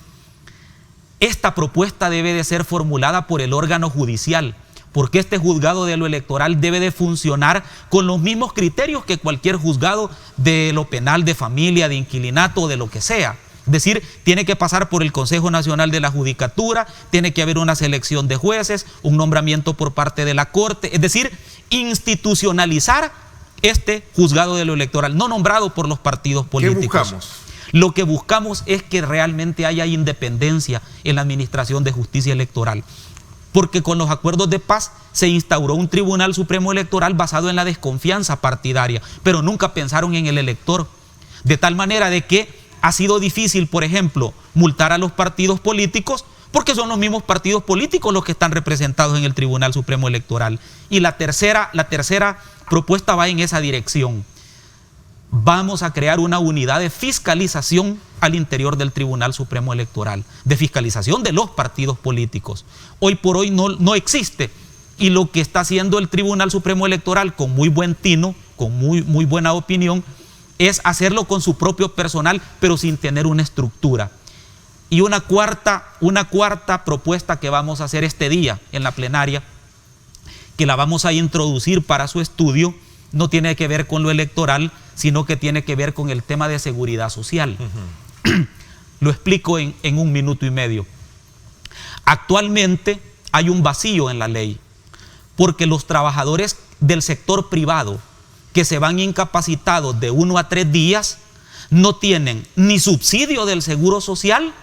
esta propuesta debe de ser formulada por el órgano judicial, porque este juzgado de lo electoral debe de funcionar con los mismos criterios que cualquier juzgado de lo penal, de familia, de inquilinato o de lo que sea. Es decir, tiene que pasar por el Consejo Nacional de la Judicatura, tiene que haber una selección de jueces, un nombramiento por parte de la Corte, es decir, institucionalizar este juzgado de lo electoral, no nombrado por los partidos políticos. ¿Qué buscamos? Lo que buscamos es que realmente haya independencia en la administración de justicia electoral. Porque con los acuerdos de paz se instauró un Tribunal Supremo Electoral basado en la desconfianza partidaria, pero nunca pensaron en el elector. De tal manera de que ha sido difícil, por ejemplo, multar a los partidos políticos porque son los mismos partidos políticos los que están representados en el Tribunal Supremo Electoral. Y la tercera propuesta va en esa dirección. Vamos a crear una unidad de fiscalización al interior del Tribunal Supremo Electoral, de fiscalización de los partidos políticos. Hoy por hoy no existe, y lo que está haciendo el Tribunal Supremo Electoral con muy buen tino, con muy buena opinión, es hacerlo con su propio personal, pero sin tener una estructura. Y una cuarta propuesta que vamos a hacer este día en la plenaria, que la vamos a introducir para su estudio, no tiene que ver con lo electoral, sino que tiene que ver con el tema de seguridad social. Lo explico en 1 minuto y medio. Actualmente hay un vacío en la ley, porque los trabajadores del sector privado que se van incapacitados de 1 a 3 días no tienen ni subsidio del Seguro Social,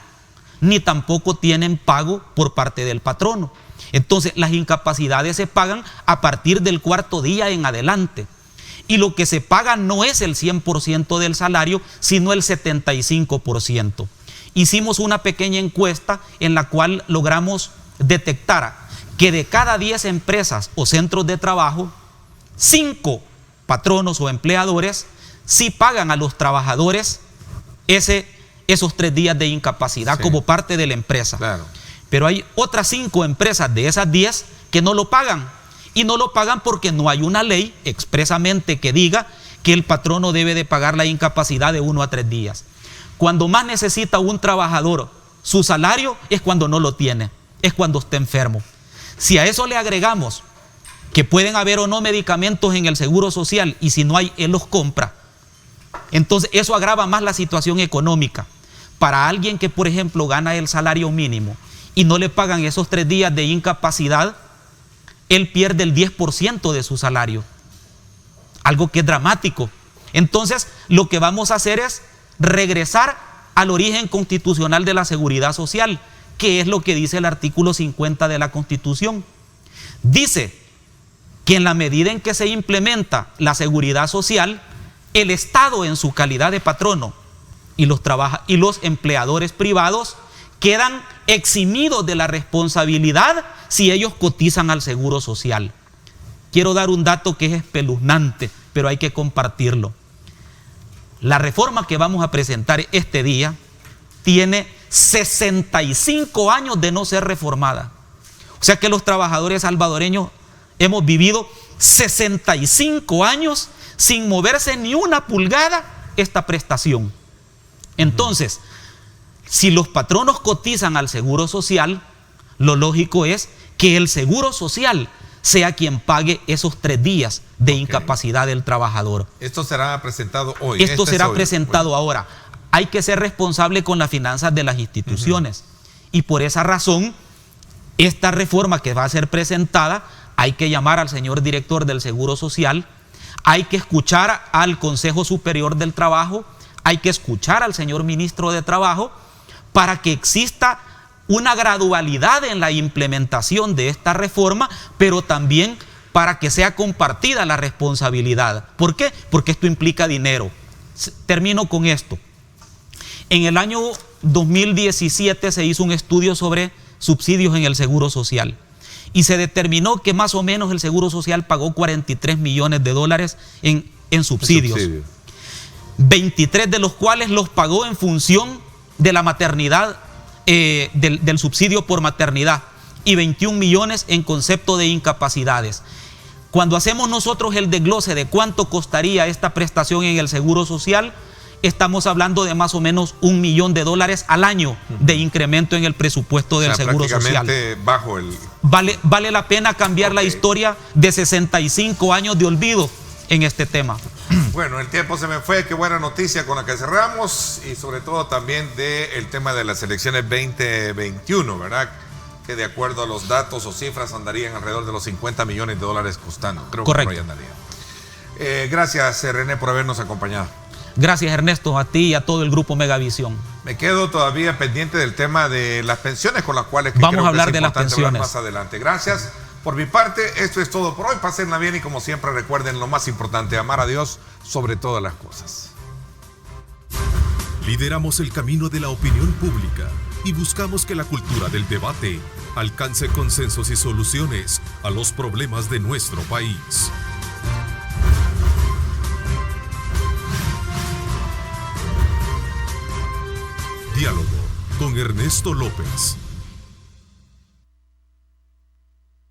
ni tampoco tienen pago por parte del patrono. Entonces las incapacidades se pagan a partir del 4º día en adelante. Y lo que se paga no es el 100% del salario, sino el 75%. Hicimos una pequeña encuesta en la cual logramos detectar que de cada 10 empresas o centros de trabajo, 5 patronos o empleadores sí pagan a los trabajadores esos 3 días de incapacidad como parte de la empresa. Claro. Pero hay otras 5 empresas de esas 10 que no lo pagan. Y no lo pagan porque no hay una ley expresamente que diga que el patrono debe de pagar la incapacidad de 1 a 3 días. Cuando más necesita un trabajador su salario es cuando no lo tiene, es cuando está enfermo. Si a eso le agregamos que pueden haber o no medicamentos en el seguro social y si no hay, él los compra, entonces eso agrava más la situación económica. Para alguien que, por ejemplo, gana el salario mínimo y no le pagan esos 3 días de incapacidad, él pierde el 10% de su salario. Algo que es dramático. Entonces, lo que vamos a hacer es regresar al origen constitucional de la seguridad social, que es lo que dice el artículo 50 de la Constitución. Dice que en la medida en que se implementa la seguridad social, el Estado en su calidad de patrono y los empleadores privados quedan eximidos de la responsabilidad si ellos cotizan al seguro social. Quiero dar un dato que es espeluznante, pero hay que compartirlo. La reforma que vamos a presentar este día tiene 65 años de no ser reformada. O sea que los trabajadores salvadoreños hemos vivido 65 años sin moverse ni una pulgada esta prestación. Entonces, si los patronos cotizan al seguro social, lo lógico es que el seguro social sea quien pague esos 3 días de incapacidad del trabajador. Esto será presentado hoy. Esto será presentado ahora. Hay que ser responsable con las finanzas de las instituciones. Y por esa razón, esta reforma que va a ser presentada, hay que llamar al señor director del Seguro Social, hay que escuchar al Consejo Superior del Trabajo, hay que escuchar al señor ministro de Trabajo para que exista una gradualidad en la implementación de esta reforma, pero también para que sea compartida la responsabilidad. ¿Por qué? Porque esto implica dinero. Termino con esto. En el año 2017 se hizo un estudio sobre subsidios en el Seguro Social y se determinó que más o menos el Seguro Social pagó $43 millones en subsidios. 23 de los cuales los pagó en función de la maternidad, del subsidio por maternidad, y 21 millones en concepto de incapacidades. Cuando hacemos nosotros el desglose de cuánto costaría esta prestación en el Seguro Social, estamos hablando de más o menos $1 millón al año de incremento en el presupuesto del Seguro Social. Bajo el... Vale la pena cambiar la historia de 65 años de olvido en este tema. Bueno, el tiempo se me fue, qué buena noticia con la que cerramos, y sobre todo también del tema de las elecciones 2021, ¿verdad? Que de acuerdo a los datos o cifras andarían alrededor de los $50 millones costando. Creo Correcto. Que por ahí andaría. Gracias, René, por habernos acompañado. Gracias, Ernesto, a ti y a todo el grupo Megavisión. Me quedo todavía pendiente del tema de las pensiones, con las cuales vamos a hablar de las pensiones más adelante. Gracias. Por mi parte, esto es todo por hoy. Pásenla bien y, como siempre, recuerden lo más importante: amar a Dios sobre todas las cosas. Lideramos el camino de la opinión pública y buscamos que la cultura del debate alcance consensos y soluciones a los problemas de nuestro país. Diálogo con Ernesto López.